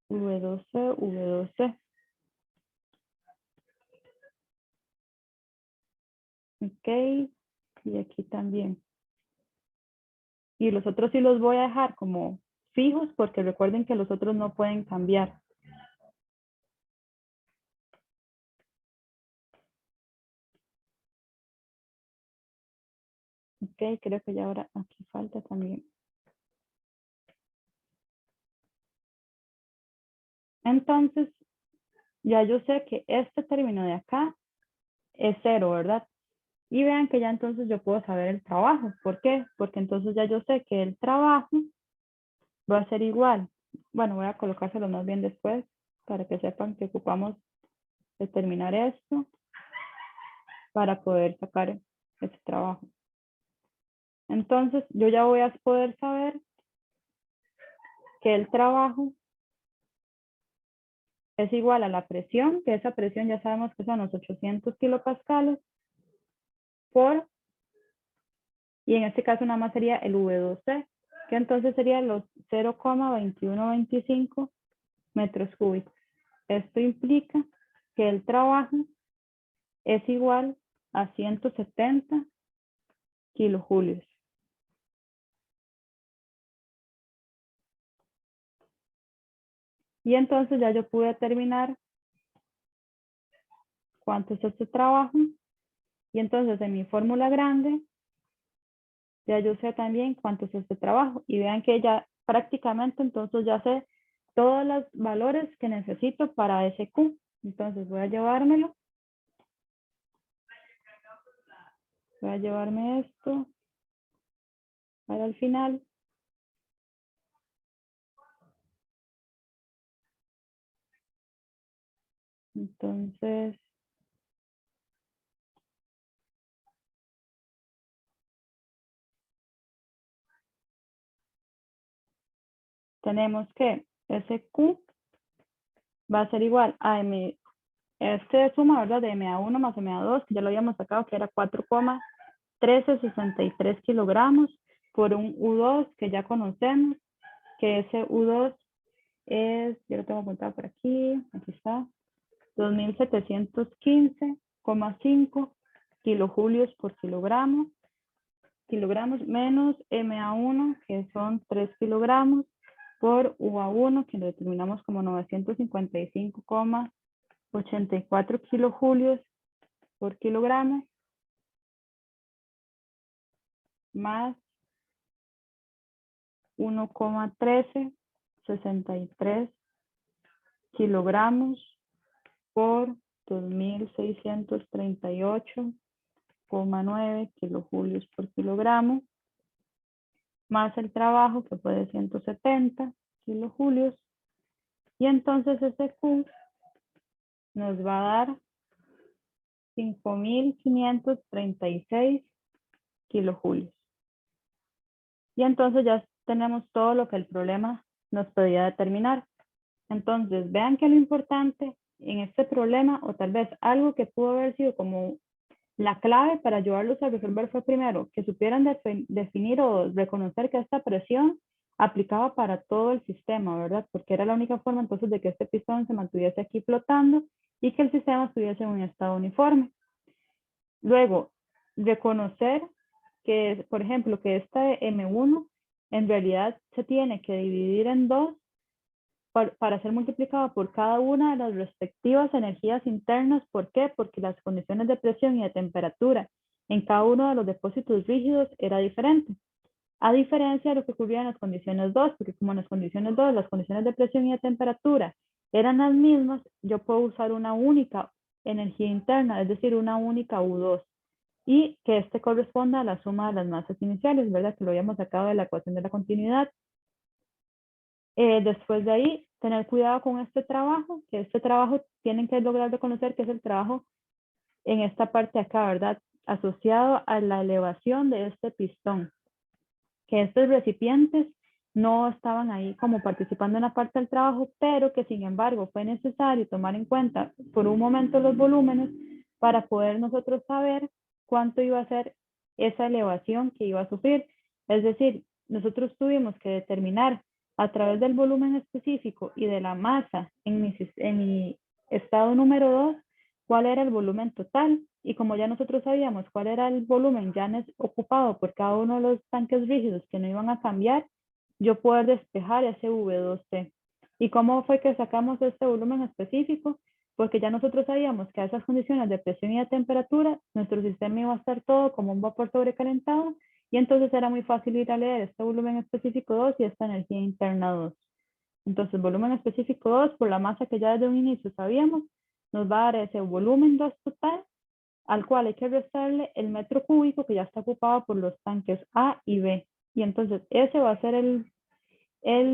V2C, V2C. Ok, y aquí también. Y los otros sí los voy a dejar como fijos porque recuerden que los otros no pueden cambiar. Ok, creo que ya ahora aquí falta también. Entonces, ya yo sé que este término de acá es 0, ¿verdad? Y vean que ya entonces yo puedo saber el trabajo. ¿Por qué? Porque entonces ya yo sé que el trabajo va a ser igual. Bueno, voy a colocárselo más bien después para que sepan que ocupamos determinar esto para poder sacar ese trabajo. Entonces, yo ya voy a poder saber que el trabajo es igual a la presión, que esa presión ya sabemos que son los 800 kilopascales por, y en este caso nada más sería el V2C, que entonces sería los 0,2125 metros cúbicos. Esto implica que el trabajo es igual a 170 kilojulios. Y entonces ya yo pude determinar cuánto es este trabajo. Y entonces en mi fórmula grande, ya yo sé también cuánto es este trabajo. Y vean que ya prácticamente entonces ya sé todos los valores que necesito para ese Q. Entonces voy a llevármelo. Voy a llevarme esto para el final. Entonces, tenemos que ese Q va a ser igual a M. Este es suma, ¿verdad? De MA1 más MA2, que ya lo habíamos sacado, que era 4,1363 kilogramos por un U2 que ya conocemos, que ese U2 es, yo lo tengo apuntado por aquí está, 2715,5 kilojulios por kilogramos menos MA1, que son 3 kilogramos, por UA1, que lo determinamos como 955,84 kilojulios por kilogramo, más 1,1363 kilogramos por 2638,9 kilojulios por kilogramo, más el trabajo que fue de 170 kilojulios, y entonces ese Q nos va a dar 5.536 kilojulios. Y entonces ya tenemos todo lo que el problema nos pedía determinar. Entonces, vean que lo importante en este problema, o tal vez algo que pudo haber sido como la clave para ayudarlos a resolver, fue primero que supieran definir o reconocer que esta presión aplicaba para todo el sistema, ¿verdad? Porque era la única forma entonces de que este pistón se mantuviese aquí flotando y que el sistema estuviese en un estado uniforme. Luego, reconocer que, por ejemplo, que este M1 en realidad se tiene que dividir en dos para ser multiplicado por cada una de las respectivas energías internas. ¿Por qué? Porque las condiciones de presión y de temperatura en cada uno de los depósitos rígidos era diferente. A diferencia de lo que ocurría en las condiciones 2, porque como en las condiciones 2, las condiciones de presión y de temperatura eran las mismas, yo puedo usar una única energía interna, es decir, una única U2, y que este corresponda a la suma de las masas iniciales, ¿verdad? Que lo habíamos sacado de la ecuación de la continuidad. Después de ahí, tener cuidado con este trabajo, que este trabajo tienen que lograr reconocer que es el trabajo en esta parte de acá, ¿verdad? Asociado a la elevación de este pistón. Que estos recipientes no estaban ahí como participando en la parte del trabajo, pero que sin embargo fue necesario tomar en cuenta por un momento los volúmenes para poder nosotros saber cuánto iba a ser esa elevación que iba a sufrir. Es decir, nosotros tuvimos que determinar a través del volumen específico y de la masa en mi estado número 2, cuál era el volumen total. Y como ya nosotros sabíamos cuál era el volumen ya ocupado por cada uno de los tanques rígidos que no iban a cambiar, yo poder despejar ese V2T. ¿Y cómo fue que sacamos este volumen específico? Porque ya nosotros sabíamos que a esas condiciones de presión y de temperatura, nuestro sistema iba a estar todo como un vapor sobrecalentado, y entonces era muy fácil ir a leer este volumen específico 2 y esta energía interna 2. Entonces, volumen específico 2, por la masa que ya desde un inicio sabíamos, nos va a dar ese volumen 2 total, al cual hay que restarle el metro cúbico que ya está ocupado por los tanques A y B. Y entonces ese va a ser el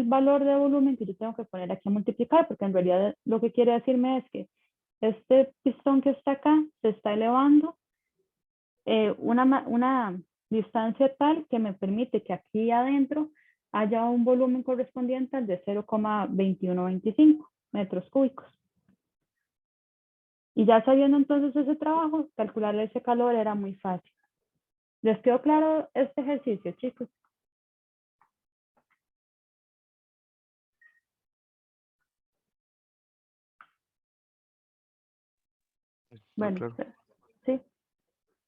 valor de volumen que yo tengo que poner aquí a multiplicar, porque en realidad lo que quiere decirme es que este pistón que está acá se está elevando una distancia tal que me permite que aquí adentro haya un volumen correspondiente al de 0,2125 metros cúbicos. Y ya sabiendo entonces ese trabajo, calcular ese calor era muy fácil. ¿Les quedó claro este ejercicio, chicos? Bueno, Claro. sí,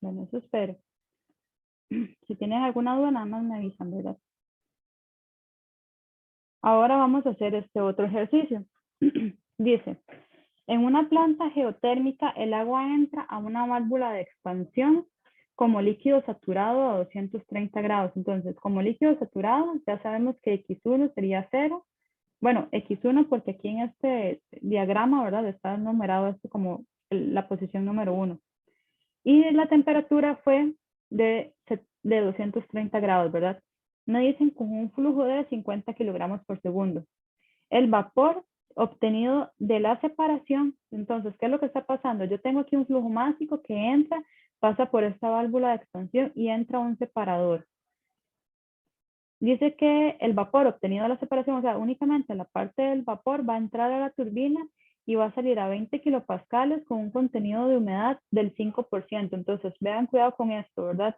bueno, eso espero. Si tienen alguna duda, nada más me avisan, ¿verdad? Ahora vamos a hacer este otro ejercicio. Dice, en una planta geotérmica, el agua entra a una válvula de expansión como líquido saturado a 230 grados. Entonces, como líquido saturado, ya sabemos que X1 sería 0. Bueno, X1 porque aquí en este diagrama, ¿verdad? Está numerado esto como la posición número 1. Y la temperatura fue de 230 grados, ¿verdad? Me dicen con un flujo de 50 kilogramos por segundo. El vapor obtenido de la separación, entonces, ¿qué es lo que está pasando? Yo tengo aquí un flujo másico que entra, pasa por esta válvula de expansión y entra a un separador. Dice que el vapor obtenido de la separación, o sea, únicamente la parte del vapor va a entrar a la turbina y va a salir a 20 kilopascales con un contenido de humedad del 5%. Entonces, vean cuidado con esto, ¿verdad?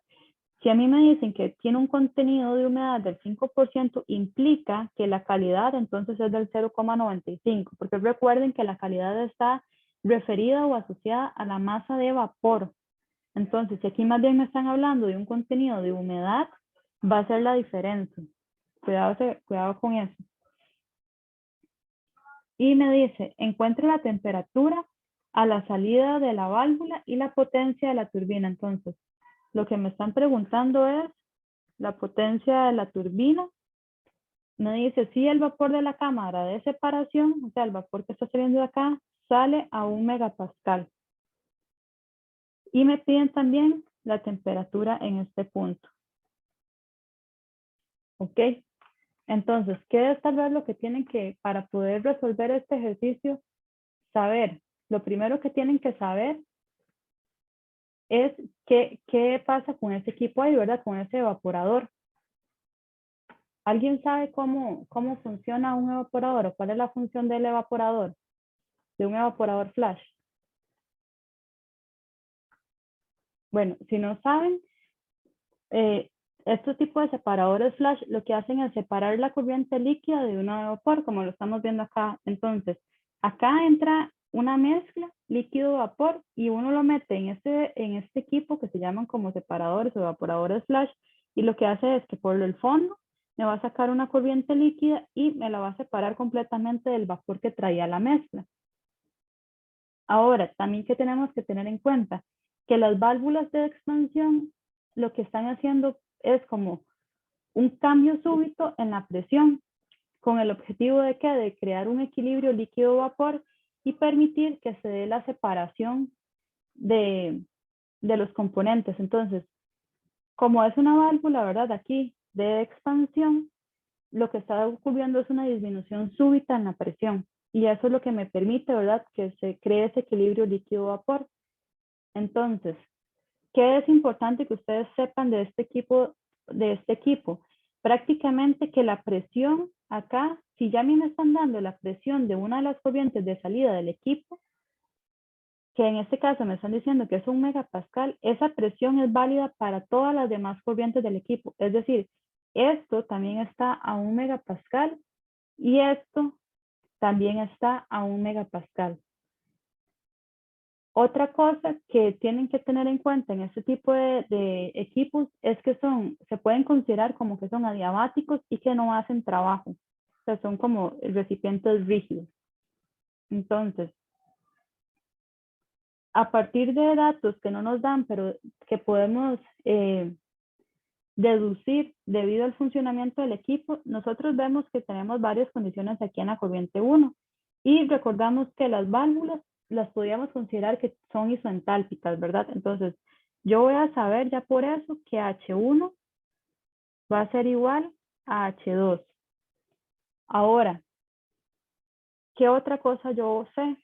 Si a mí me dicen que tiene un contenido de humedad del 5%, implica que la calidad entonces es del 0,95, porque recuerden que la calidad está referida o asociada a la masa de vapor. Entonces, si aquí más bien me están hablando de un contenido de humedad, va a ser la diferencia. Cuidado con eso. Y me dice, encuentre la temperatura a la salida de la válvula y la potencia de la turbina. Entonces, lo que me están preguntando es la potencia de la turbina. Me dice si el vapor de la cámara de separación, o sea, el vapor que está saliendo de acá, sale a 1 megapascal. Y me piden también la temperatura en este punto. ¿Ok? Entonces, ¿qué es tal vez lo que tienen que, para poder resolver este ejercicio, saber? Lo primero que tienen que saber es qué pasa con ese equipo ahí, ¿verdad? Con ese evaporador. ¿Alguien sabe cómo funciona un evaporador o cuál es la función del evaporador? De un evaporador flash. Bueno, si no saben, estos tipos de separadores flash lo que hacen es separar la corriente líquida de una de vapor, como lo estamos viendo acá. Entonces, acá entra una mezcla líquido-vapor y uno lo mete en este equipo que se llaman como separadores o evaporadores flash, y lo que hace es que por el fondo me va a sacar una corriente líquida y me la va a separar completamente del vapor que traía la mezcla. Ahora, también que tenemos que tener en cuenta que las válvulas de expansión lo que están haciendo es como un cambio súbito en la presión, con el objetivo de que de crear un equilibrio líquido-vapor y permitir que se dé la separación de los componentes. Entonces, como es una válvula, ¿verdad? Aquí de expansión, lo que está ocurriendo es una disminución súbita en la presión. Y eso es lo que me permite, ¿verdad? Que se cree ese equilibrio líquido-vapor. Entonces, ¿qué es importante que ustedes sepan de este equipo? Prácticamente que la presión acá, si ya me están dando la presión de una de las corrientes de salida del equipo, que en este caso me están diciendo que es 1 megapascal, esa presión es válida para todas las demás corrientes del equipo. Es decir, esto también está a 1 megapascal y esto también está a 1 megapascal. Otra cosa que tienen que tener en cuenta en este tipo de equipos es que se pueden considerar como que son adiabáticos y que no hacen trabajo. O sea, son como recipientes rígidos. Entonces, a partir de datos que no nos dan, pero que podemos deducir debido al funcionamiento del equipo, nosotros vemos que tenemos varias condiciones aquí en la corriente 1. Y recordamos que las válvulas las podríamos considerar que son isoentálpicas, ¿verdad? Entonces, yo voy a saber ya por eso que H1 va a ser igual a H2. Ahora, ¿qué otra cosa yo sé?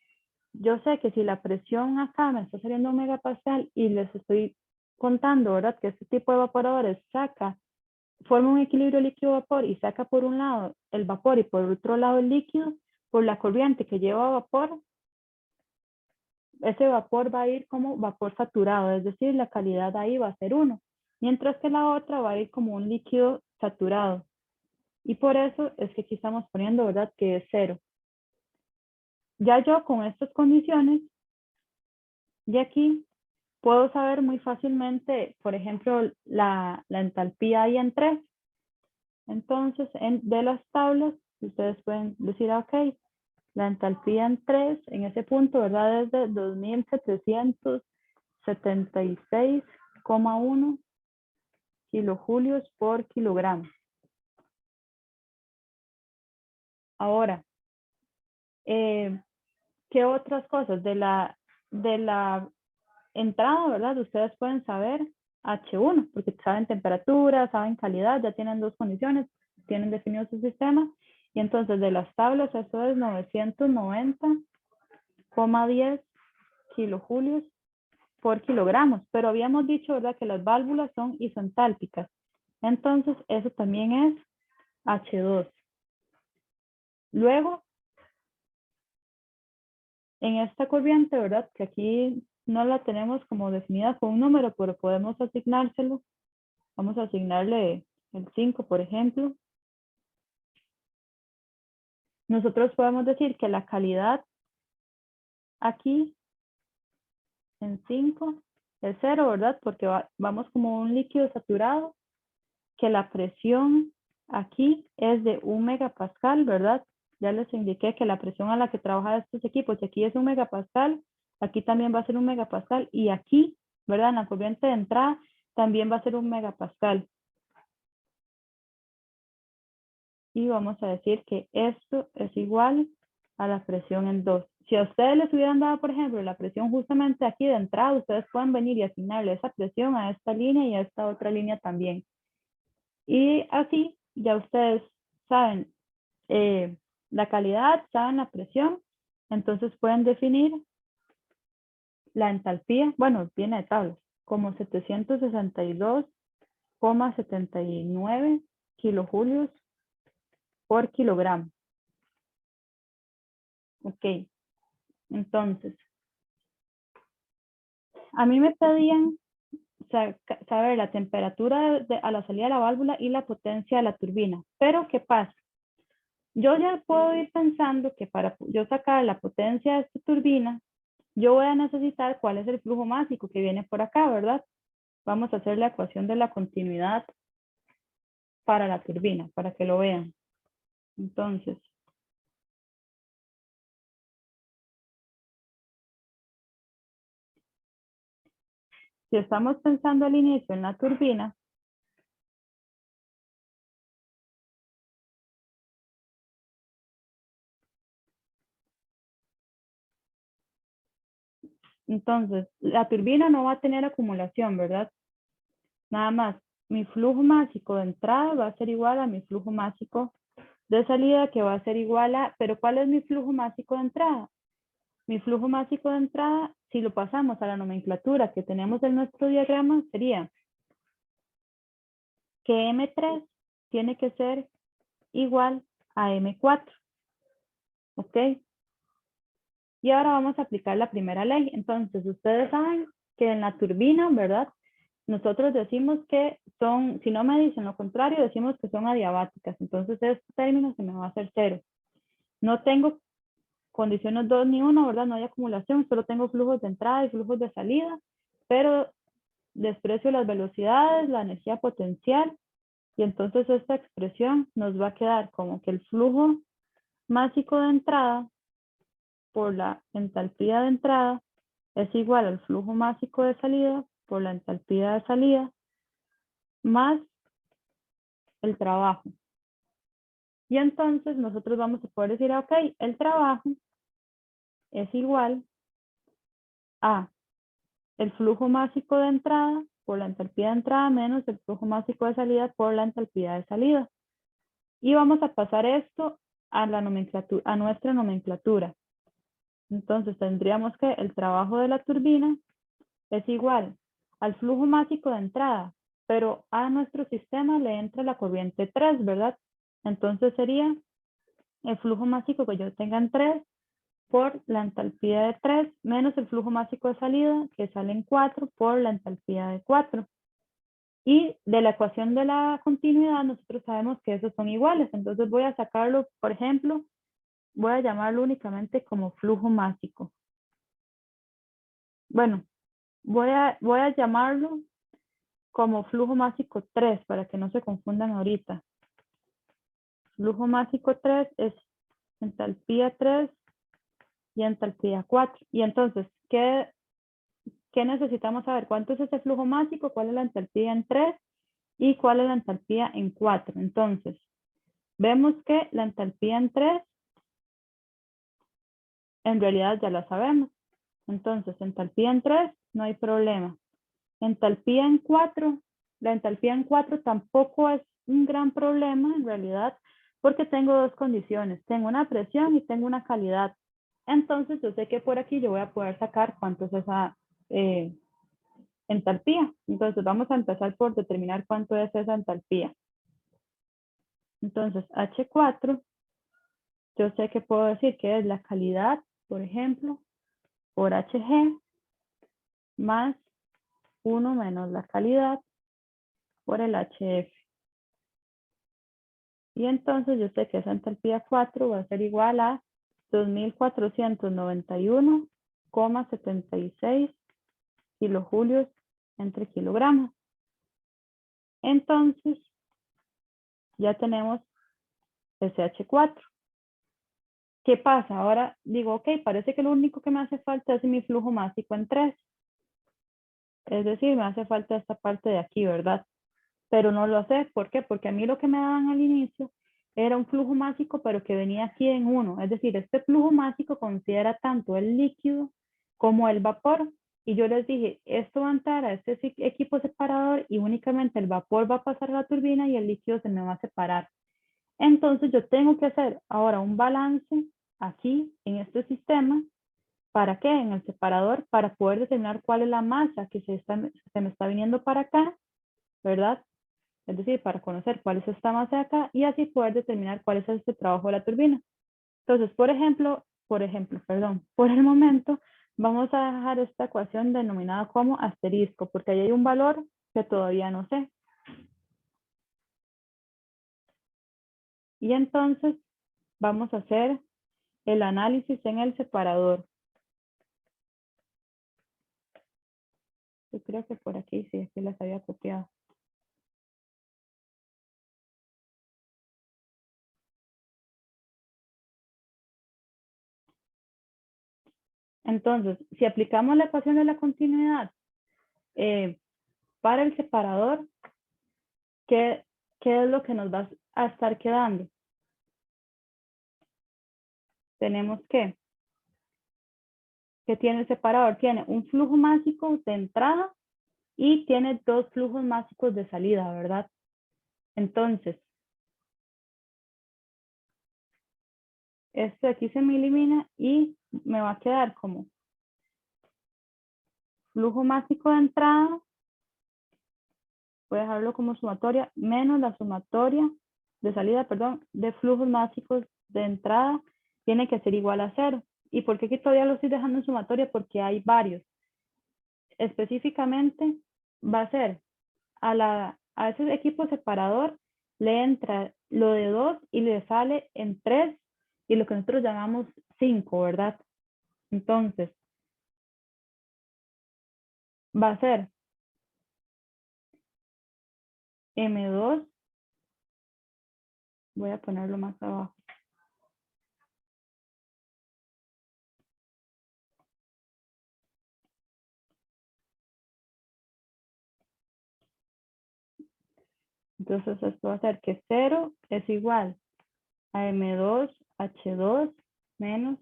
Yo sé que si la presión acá me está saliendo 1 megapascal y les estoy contando, ¿verdad? Que este tipo de evaporadores forma un equilibrio líquido-vapor y saca por un lado el vapor y por otro lado el líquido, por la corriente que lleva vapor, ese vapor va a ir como vapor saturado, es decir, la calidad ahí va a ser 1, mientras que la otra va a ir como un líquido saturado. Y por eso es que aquí estamos poniendo, ¿verdad?, que es 0. Ya yo con estas condiciones, de aquí, puedo saber muy fácilmente, por ejemplo, la entalpía ahí en 3. Entonces, de las tablas, ustedes pueden decir, ok, la entalpía en 3, en ese punto, ¿verdad? Es de 2776,1 kilojulios por kilogramo. Ahora, ¿qué otras cosas? De la entrada, ¿verdad? Ustedes pueden saber H1, porque saben temperatura, saben calidad, ya tienen dos condiciones, tienen definido su sistema. Y entonces de las tablas, eso es 990,10 kilojulios por kilogramos. Pero habíamos dicho, ¿verdad?, que las válvulas son isoentálpicas. Entonces, eso también es H2. Luego, en esta corriente, ¿verdad?, que aquí no la tenemos como definida con un número, pero podemos asignárselo Vamos a asignarle el 5, por ejemplo. Nosotros podemos decir que la calidad aquí en 5 es 0, ¿verdad? Porque vamos como un líquido saturado, que la presión aquí es de 1 megapascal, ¿verdad? Ya les indiqué que la presión a la que trabaja estos equipos, y aquí es 1 megapascal, aquí también va a ser 1 megapascal, y aquí, ¿verdad? En la corriente de entrada también va a ser 1 megapascal. Y vamos a decir que esto es igual a la presión en 2. Si a ustedes les hubieran dado, por ejemplo, la presión justamente aquí de entrada, ustedes pueden venir y asignarle esa presión a esta línea y a esta otra línea también. Y así ya ustedes saben la calidad, saben la presión, entonces pueden definir la entalpía, bueno, viene de tablas, como 762,79 kilojulios por kilogramo. Ok, entonces, a mí me pedían saber la temperatura a la salida de la válvula y la potencia de la turbina, pero ¿qué pasa? Yo ya puedo ir pensando que para yo sacar la potencia de esta turbina, yo voy a necesitar cuál es el flujo másico que viene por acá, ¿verdad? Vamos a hacer la ecuación de la continuidad para la turbina, para que lo vean. Entonces, si estamos pensando al inicio en la turbina, entonces la turbina no va a tener acumulación, ¿verdad? Nada más, mi flujo másico de entrada va a ser igual a mi flujo másico de salida, que va a ser igual a, pero ¿cuál es mi flujo másico de entrada? Mi flujo másico de entrada, si lo pasamos a la nomenclatura que tenemos en nuestro diagrama, sería que M3 tiene que ser igual a M4. ¿Ok? Y ahora vamos a aplicar la primera ley. Entonces, ustedes saben que en la turbina, ¿verdad? Nosotros decimos que son, si no me dicen lo contrario, decimos que son adiabáticas. Entonces, este término se me va a hacer 0. No tengo condiciones 2 ni 1, ¿verdad? No hay acumulación, solo tengo flujos de entrada y flujos de salida, pero desprecio las velocidades, la energía potencial, y entonces esta expresión nos va a quedar como que el flujo másico de entrada por la entalpía de entrada es igual al flujo másico de salida por la entalpía de salida más el trabajo. Y entonces nosotros vamos a poder decir, ok, el trabajo es igual a el flujo másico de entrada por la entalpía de entrada menos el flujo másico de salida por la entalpía de salida. Y vamos a pasar esto a la nomenclatura, a nuestra nomenclatura. Entonces tendríamos que el trabajo de la turbina es igual al flujo másico de entrada, pero a nuestro sistema le entra la corriente 3, ¿verdad? Entonces sería el flujo másico que yo tenga en 3 por la entalpía de 3 menos el flujo másico de salida que sale en 4 por la entalpía de 4. Y de la ecuación de la continuidad nosotros sabemos que esos son iguales. Entonces voy a sacarlo, por ejemplo, voy a llamarlo únicamente como flujo másico. Bueno, voy a llamarlo como flujo másico 3 para que no se confundan ahorita. Flujo másico 3 es entalpía 3 y entalpía 4. Y entonces, ¿qué necesitamos saber? ¿Cuánto es ese flujo másico? ¿Cuál es la entalpía en 3? ¿Y cuál es la entalpía en 4? Entonces, vemos que la entalpía en 3 en realidad ya la sabemos. Entonces, entalpía en 3 no hay problema. Entalpía en 4, la entalpía en 4 tampoco es un gran problema en realidad, porque tengo dos condiciones. Tengo una presión y tengo una calidad. Entonces, yo sé que por aquí yo voy a poder sacar cuánto es esa entalpía. Entonces, vamos a empezar por determinar cuánto es esa entalpía. Entonces, H4, yo sé que puedo decir que es la calidad, por ejemplo, por HG, más 1 menos la calidad, por el HF. Y entonces yo sé que esa entalpía 4 va a ser igual a 2491,76 kilojulios entre kilogramos. Entonces, ya tenemos SH4. ¿Qué pasa? Ahora digo, ok, parece que lo único que me hace falta es mi flujo másico en 3. Es decir, me hace falta esta parte de aquí, ¿verdad? Pero no lo sé. ¿Por qué? Porque a mí lo que me daban al inicio era un flujo másico, pero que venía aquí en 1. Es decir, este flujo másico considera tanto el líquido como el vapor. Y yo les dije, esto va a entrar a este equipo separador y únicamente el vapor va a pasar a la turbina y el líquido se me va a separar. Entonces yo tengo que hacer ahora un balance aquí en este sistema. ¿Para qué? En el separador, para poder determinar cuál es la masa que se me está viniendo para acá, ¿verdad? Es decir, para conocer cuál es esta masa de acá y así poder determinar cuál es este trabajo de la turbina. Entonces, por el momento vamos a dejar esta ecuación denominada como asterisco, porque ahí hay un valor que todavía no sé. Y entonces vamos a hacer el análisis en el separador. Yo creo que por aquí sí, es que las había copiado. Entonces, si aplicamos la ecuación de la continuidad para el separador, ¿qué es lo que nos va a estar quedando? Tenemos que tiene el separador, tiene un flujo másico de entrada y tiene dos flujos másicos de salida, ¿verdad? Entonces, esto de aquí se me elimina y me va a quedar como flujo másico de entrada, voy a dejarlo como sumatoria, menos la sumatoria de salida, perdón, de flujos másicos de entrada, tiene que ser igual a 0. ¿Y por qué aquí todavía lo estoy dejando en sumatoria? Porque hay varios. Específicamente va a ser a ese equipo separador le entra lo de 2 y le sale en 3 y lo que nosotros llamamos 5, ¿verdad? Entonces, va a ser M2, voy a ponerlo más abajo. Entonces, esto va a ser que 0 es igual a M2H2 menos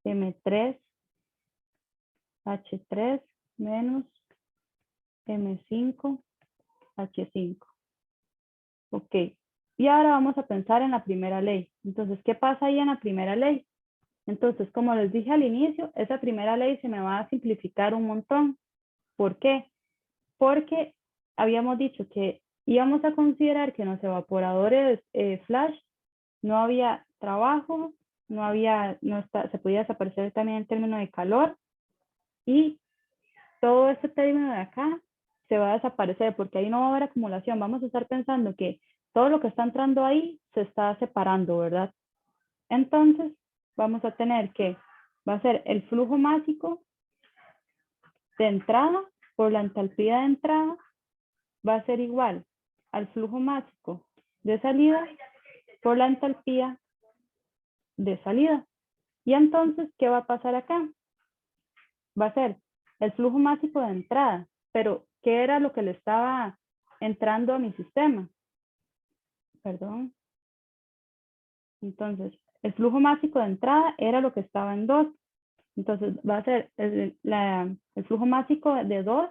M3H3 menos M5H5. Ok. Y ahora vamos a pensar en la primera ley. Entonces, ¿qué pasa ahí en la primera ley? Entonces, como les dije al inicio, esa primera ley se me va a simplificar un montón. ¿Por qué? Porque habíamos dicho que íbamos a considerar que en los evaporadores flash no había trabajo, se podía desaparecer también el término de calor y todo este término de acá se va a desaparecer porque ahí no va a haber acumulación. Vamos a estar pensando que todo lo que está entrando ahí se está separando, ¿verdad? Entonces, vamos a tener que va a ser el flujo másico de entrada por la entalpía de entrada va a ser igual al flujo másico de salida por la entalpía de salida. Y entonces, ¿qué va a pasar acá? Va a ser el flujo másico de entrada, pero ¿qué era lo que le estaba entrando a mi sistema? Perdón. Entonces, el flujo másico de entrada era lo que estaba en 2. Entonces, va a ser el flujo másico de 2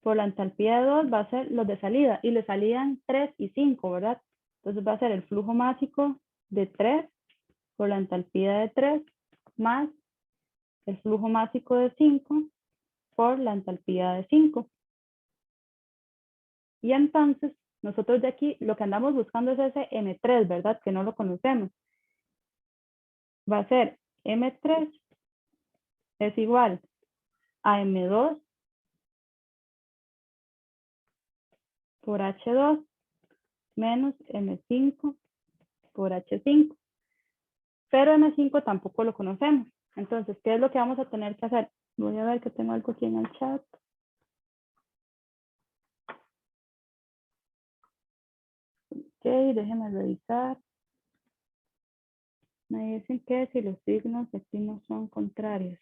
por la entalpía de 2 va a ser los de salida y le salían 3 y 5, ¿verdad? Entonces va a ser el flujo másico de 3 por la entalpía de 3 más el flujo másico de 5 por la entalpía de 5. Y entonces nosotros de aquí lo que andamos buscando es ese M3, ¿verdad? Que no lo conocemos. Va a ser M3 es igual a M2 por H2 menos M5 por H5. Pero M5 tampoco lo conocemos. Entonces, ¿qué es lo que vamos a tener que hacer? Voy a ver que tengo algo aquí en el chat. Ok, déjenme revisar. Me dicen que si los signos aquí no son contrarios.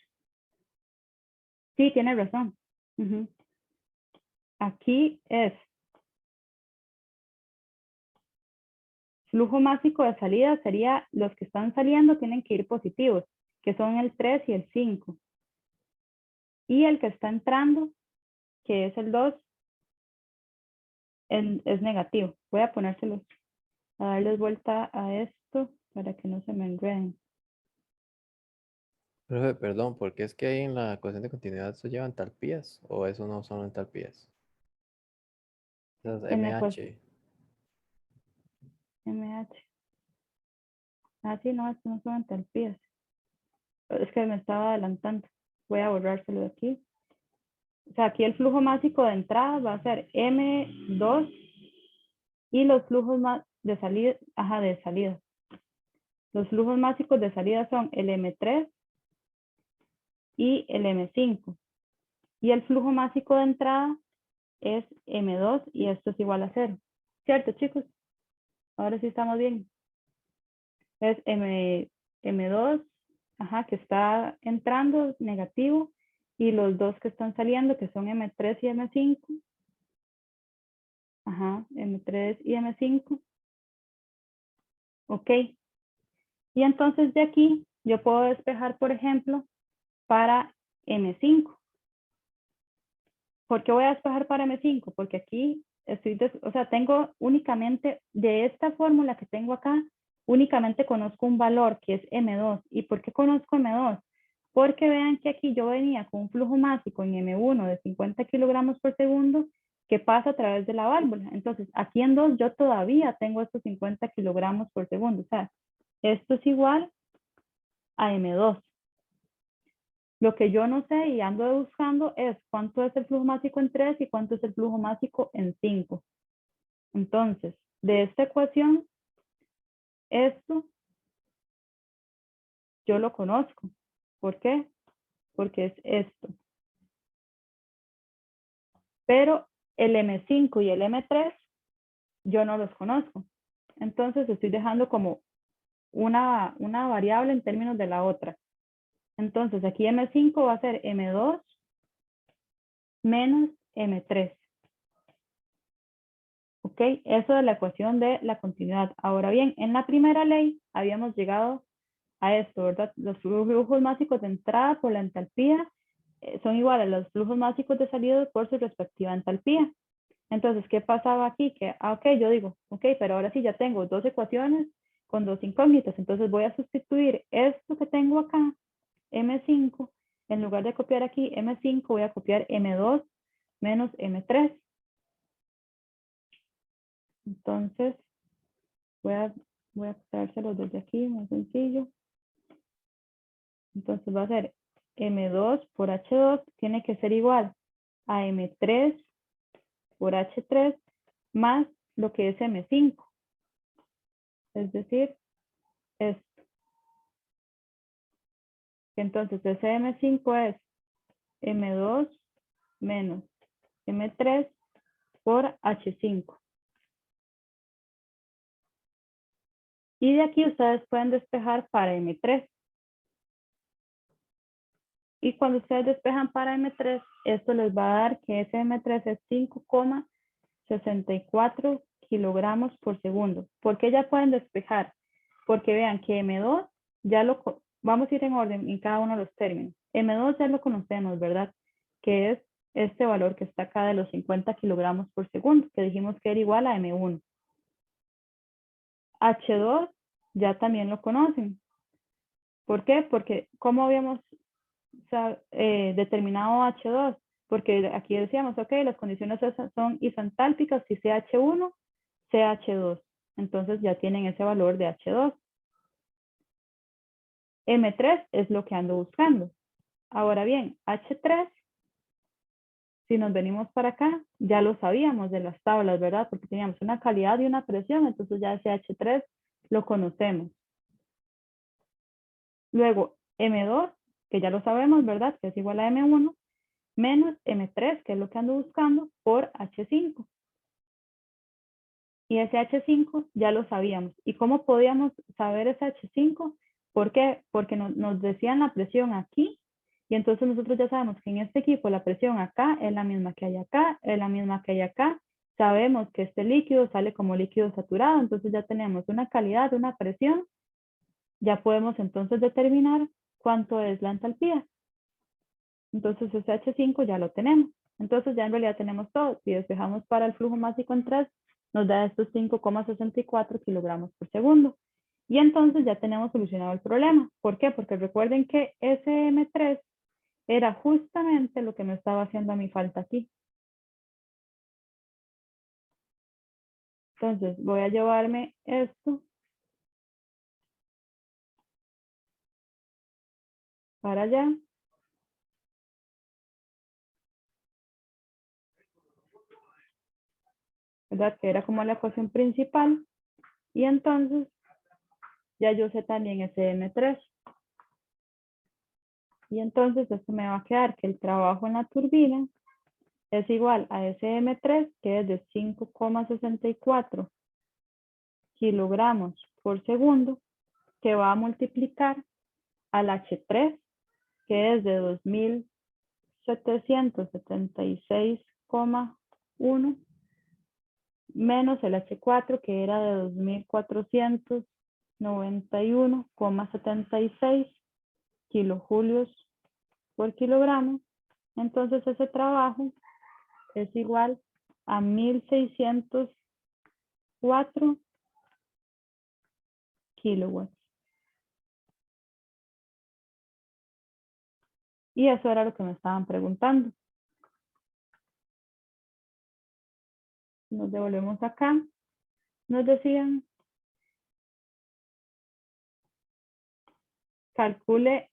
Sí, tiene razón. Aquí es flujo másico de salida, sería los que están saliendo tienen que ir positivos, que son el 3 y el 5. Y el que está entrando, que es el 2, es negativo. Voy a ponérselos, a darles vuelta a esto para que no se me enreden. Profe, perdón, ¿por qué es que ahí en la ecuación de continuidad eso lleva entalpías? ¿O eso no son entalpías? Esas En la ecuación MH. MH. Ah, sí, no, esto no son entalpías. Es que me estaba adelantando. Voy a borrárselo de aquí. O sea, aquí el flujo másico de entrada va a ser M2 y los flujos de salida, de salida. Los flujos másicos de salida son el M3 y el M5. Y el flujo másico de entrada es M2 y esto es igual a 0. ¿Cierto, chicos? Ahora sí estamos bien. Es M2, que está entrando negativo, y los dos que están saliendo, que son M3 y M5. M3 y M5. Ok. Y entonces de aquí yo puedo despejar, por ejemplo, para M5. ¿Por qué voy a despejar para M5? Porque aquí tengo únicamente, de esta fórmula que tengo acá, únicamente conozco un valor que es M2. ¿Y por qué conozco M2? Porque vean que aquí yo venía con un flujo másico en M1 de 50 kilogramos por segundo que pasa a través de la válvula. Entonces, aquí en 2 yo todavía tengo estos 50 kilogramos por segundo. O sea, esto es igual a M2. Lo que yo no sé y ando buscando es cuánto es el flujo másico en 3 y cuánto es el flujo másico en 5. Entonces, de esta ecuación, esto yo lo conozco. ¿Por qué? Porque es esto. Pero el M5 y el M3 yo no los conozco. Entonces estoy dejando como una variable en términos de la otra. Entonces aquí M5 va a ser M2 menos M3. ¿Ok? Eso es la ecuación de la continuidad. Ahora bien, en la primera ley habíamos llegado a esto, ¿verdad? Los flujos másicos de entrada por la entalpía son iguales a los flujos másicos de salida por su respectiva entalpía. Entonces, ¿qué pasaba aquí? Que, yo digo, pero ahora sí ya tengo dos ecuaciones con dos incógnitas. Entonces voy a sustituir esto que tengo acá, M5, en lugar de copiar aquí M5, voy a copiar M2 menos M3. Entonces, voy a pasárselos desde aquí, más sencillo. Entonces va a ser M2 por H2 tiene que ser igual a M3 por H3 más lo que es M5. Es decir, esto. Entonces ese M5 es M2 menos M3 por H5. Y de aquí ustedes pueden despejar para M3. Y cuando ustedes despejan para M3, esto les va a dar que ese M3 es 5,64 kilogramos por segundo. ¿Por qué ya pueden despejar? Porque vean que M2 vamos a ir en orden en cada uno de los términos. M2 ya lo conocemos, ¿verdad? Que es este valor que está acá de los 50 kilogramos por segundo, que dijimos que era igual a M1. H2 ya también lo conocen. ¿Por qué? Porque ¿cómo habíamos determinado H2? Porque aquí decíamos, las condiciones son isentálpicas si CH1, CH2. Entonces ya tienen ese valor de H2. M3 es lo que ando buscando. Ahora bien, H3 si nos venimos para acá, ya lo sabíamos de las tablas, ¿verdad? Porque teníamos una calidad y una presión, entonces ya ese H3 lo conocemos. Luego, M2, que ya lo sabemos, ¿verdad? Que es igual a M1, menos M3, que es lo que ando buscando, por H5. Y ese H5 ya lo sabíamos. ¿Y cómo podíamos saber ese H5? ¿Por qué? Porque nos decían la presión aquí, y entonces nosotros ya sabemos que en este equipo la presión acá es la misma que hay acá, es la misma que hay acá. Sabemos que este líquido sale como líquido saturado, entonces ya tenemos una calidad, una presión. Ya podemos entonces determinar cuánto es la entalpía. Entonces ese H5 ya lo tenemos. Entonces ya en realidad tenemos todo. Si despejamos para el flujo másico en 3, nos da estos 5,64 kilogramos por segundo. Y entonces ya tenemos solucionado el problema. ¿Por qué? Porque recuerden que ese M3 era justamente lo que me estaba haciendo a mi falta aquí. Entonces voy a llevarme esto para allá. ¿Verdad? Que era como la ecuación principal. Y entonces ya yo sé también ese M3. Y entonces esto me va a quedar que el trabajo en la turbina es igual a ese M3, que es de 5,64 kilogramos por segundo, que va a multiplicar al H3, que es de 2.776,1, menos el H4, que era de 2.491,76 kilojulios por kilogramo. Entonces ese trabajo es igual a 1.604 kilowatts. Y eso era lo que me estaban preguntando. Nos devolvemos acá. Nos decían, calcule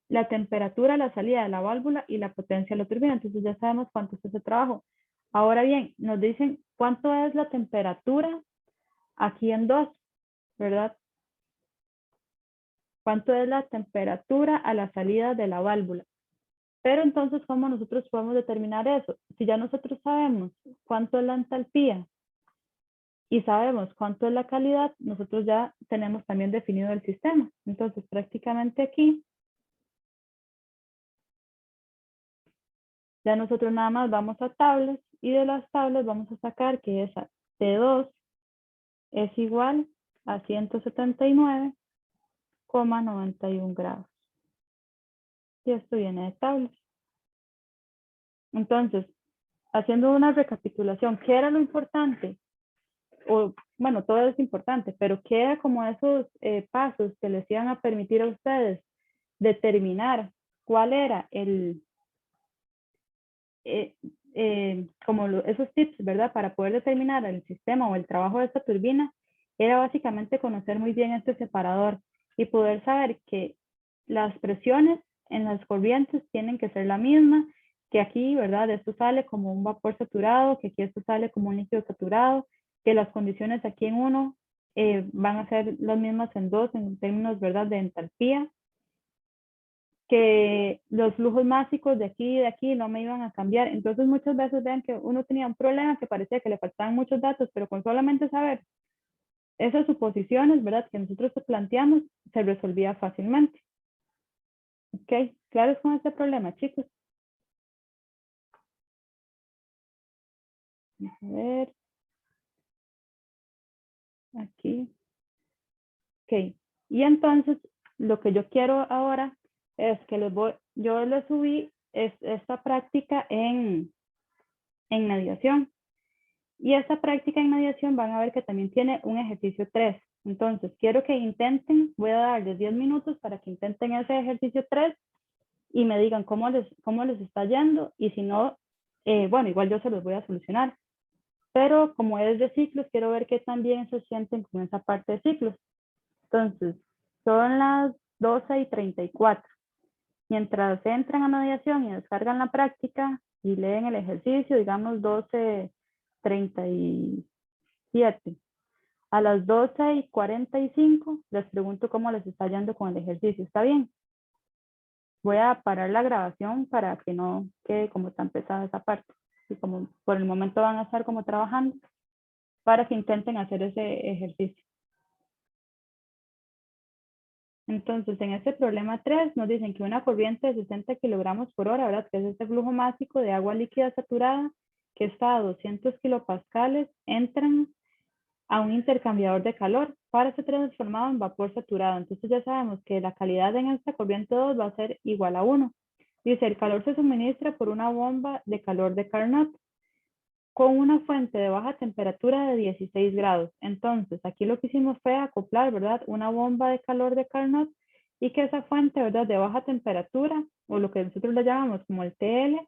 la temperatura, la salida de la válvula y la potencia de la turbina. Entonces ya sabemos cuánto es ese trabajo. Ahora bien, nos dicen cuánto es la temperatura aquí en 2, ¿verdad? ¿Cuánto es la temperatura a la salida de la válvula? Pero entonces, ¿cómo nosotros podemos determinar eso? Si ya nosotros sabemos cuánto es la entalpía y sabemos cuánto es la calidad, nosotros ya tenemos también definido el sistema. Entonces, prácticamente aquí, ya nosotros nada más vamos a tablas y de las tablas vamos a sacar que esa T2 es igual a 179,91 grados. Y esto viene de tablas. Entonces, haciendo una recapitulación, ¿qué era lo importante? O, bueno, todo es importante, pero ¿qué era como esos pasos que les iban a permitir a ustedes determinar cuál era esos tips, ¿verdad? Para poder determinar el sistema o el trabajo de esta turbina, era básicamente conocer muy bien este separador y poder saber que las presiones en las corrientes tienen que ser la misma, que aquí, ¿verdad? Esto sale como un vapor saturado, que aquí esto sale como un líquido saturado, que las condiciones aquí en uno van a ser las mismas en dos en términos, ¿verdad? De entalpía, que los flujos másicos de aquí y de aquí no me iban a cambiar. Entonces muchas veces ven que uno tenía un problema que parecía que le faltaban muchos datos, pero con solamente saber esas suposiciones, ¿verdad? Que nosotros planteamos, se resolvía fácilmente. ¿Ok? ¿Claros con este problema, chicos? Vamos a ver. Aquí. Ok. Y entonces, lo que yo quiero ahora es que yo les subí esta práctica en mediación. Y esta práctica en mediación van a ver que también tiene un ejercicio 3. Entonces, quiero que intenten, voy a darles 10 minutos para que intenten ese ejercicio 3 y me digan cómo les está yendo. Y si no, bueno, igual yo se los voy a solucionar. Pero como es de ciclos, quiero ver que también se sienten con esa parte de ciclos. Entonces, son las 12:34. Mientras entran a mediación y descargan la práctica, y leen el ejercicio, digamos 12:37. A las 12:45 les pregunto cómo les está yendo con el ejercicio. ¿Está bien? Voy a parar la grabación para que no quede como tan pesada esa parte. Y como por el momento van a estar como trabajando para que intenten hacer ese ejercicio. Entonces, en este problema 3 nos dicen que una corriente de 60 kilogramos por hora, ¿verdad? Que es este flujo másico de agua líquida saturada que está a 200 kilopascales, entran a un intercambiador de calor para ser transformado en vapor saturado. Entonces ya sabemos que la calidad en esta corriente 2 va a ser igual a 1. Dice, el calor se suministra por una bomba de calor de Carnot con una fuente de baja temperatura de 16 grados. Entonces, aquí lo que hicimos fue acoplar, ¿verdad? Una bomba de calor de Carnot y que esa fuente, ¿verdad? De baja temperatura, o lo que nosotros le llamamos como el TL,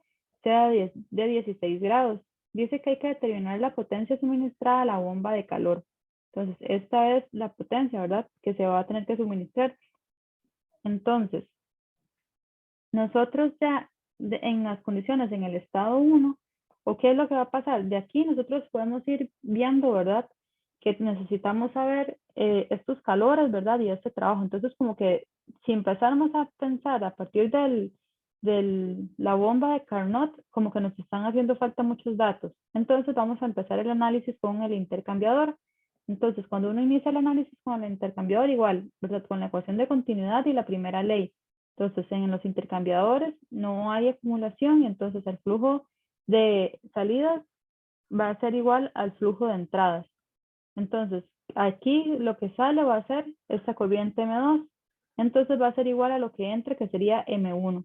sea de 16 grados. Dice que hay que determinar la potencia suministrada a la bomba de calor. Entonces, esta es la potencia, ¿verdad? Que se va a tener que suministrar. Entonces, nosotros ya en las condiciones en el estado 1, ¿o qué es lo que va a pasar? De aquí nosotros podemos ir viendo, ¿verdad? Que necesitamos saber estos calores, ¿verdad? Y este trabajo. Entonces, como que si empezáramos a pensar a partir la bomba de Carnot, como que nos están haciendo falta muchos datos. Entonces, vamos a empezar el análisis con el intercambiador. Entonces, cuando uno inicia el análisis con el intercambiador, igual, ¿verdad? Con la ecuación de continuidad y la primera ley. Entonces, en los intercambiadores no hay acumulación y entonces el flujo de salidas va a ser igual al flujo de entradas. Entonces, aquí lo que sale va a ser esta corriente M2. Entonces va a ser igual a lo que entra, que sería M1.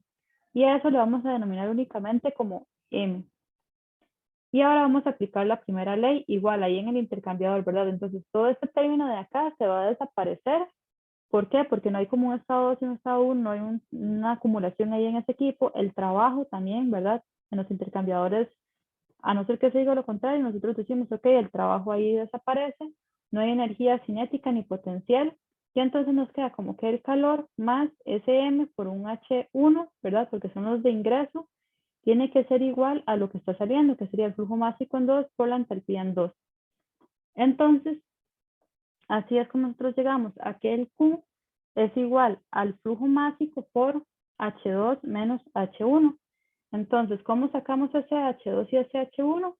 Y a eso le vamos a denominar únicamente como M. Y ahora vamos a aplicar la primera ley, igual ahí en el intercambiador, ¿verdad? Entonces, todo este término de acá se va a desaparecer. ¿Por qué? Porque no hay como un estado 2 y un estado 1, no hay una acumulación ahí en ese equipo. El trabajo también, ¿verdad? En los intercambiadores, a no ser que se diga lo contrario, nosotros decimos, ok, el trabajo ahí desaparece, no hay energía cinética ni potencial, y entonces nos queda como que el calor más SM por un H1, ¿verdad? Porque son los de ingreso, tiene que ser igual a lo que está saliendo, que sería el flujo másico en 2 por la entalpía en 2. Entonces, así es como nosotros llegamos a que el Q es igual al flujo másico por H2 menos H1. Entonces, ¿cómo sacamos ese H2 y ese H1?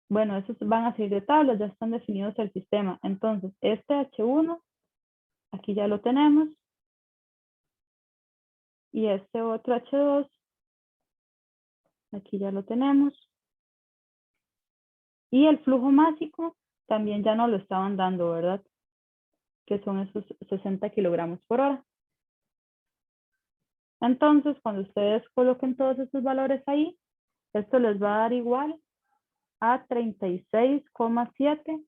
Bueno, esos van a seguir de tablas, ya están definidos el sistema. Entonces, este H1, aquí ya lo tenemos. Y este otro H2, aquí ya lo tenemos. Y el flujo másico también ya nos lo estaban dando, ¿verdad? Que son esos 60 kilogramos por hora. Entonces, cuando ustedes coloquen todos estos valores ahí, esto les va a dar igual a 36,7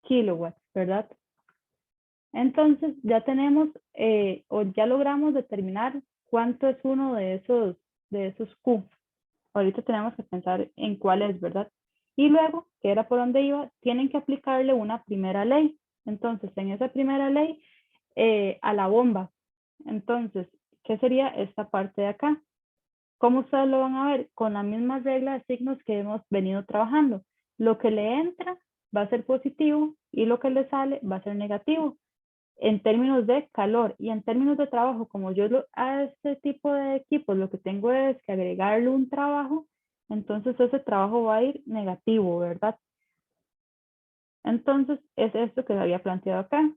kilowatts, ¿verdad? Entonces, ya tenemos o ya logramos determinar cuánto es uno de esos Q. Ahorita tenemos que pensar en cuál es, ¿verdad? Y luego, que era por donde iba, tienen que aplicarle una primera ley. Entonces, en esa primera ley, a la bomba. Entonces, ¿qué sería esta parte de acá? ¿Cómo ustedes lo van a ver? Con la misma regla de signos que hemos venido trabajando. Lo que le entra va a ser positivo y lo que le sale va a ser negativo en términos de calor y en términos de trabajo. Como yo a este tipo de equipos lo que tengo es que agregarle un trabajo, entonces ese trabajo va a ir negativo, ¿verdad? Entonces es esto que había planteado acá.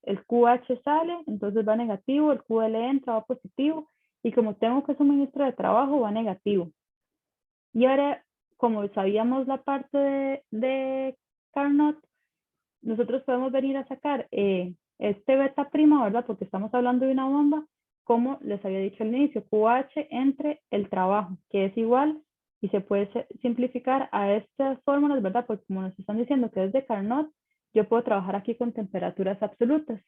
El QH sale, entonces va negativo, el QL entra, va positivo, y como tengo que suministro de trabajo, va negativo. Y ahora, como sabíamos la parte de Carnot, nosotros podemos venir a sacar este beta prima, ¿verdad? Porque estamos hablando de una bomba, como les había dicho al inicio, QH entre el trabajo, que es igual, y se puede simplificar a estas fórmulas, ¿verdad? Porque como nos están diciendo que es de Carnot, yo puedo trabajar aquí con temperaturas absolutas.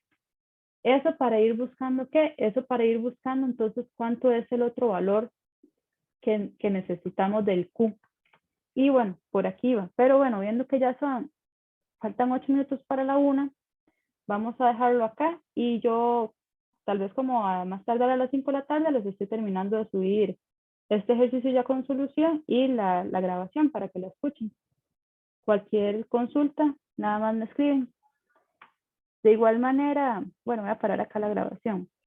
Eso para ir buscando, ¿qué? Eso para ir buscando entonces cuánto es el otro valor que necesitamos del Q. Y bueno, por aquí va. Pero bueno, viendo que ya faltan 8 minutos para la 1, vamos a dejarlo acá y yo tal vez como a más tardar a las 5 de la tarde les estoy terminando de subir este ejercicio ya con solución y la grabación para que la escuchen. Cualquier consulta, nada más me escriben. De igual manera, bueno, voy a parar acá la grabación.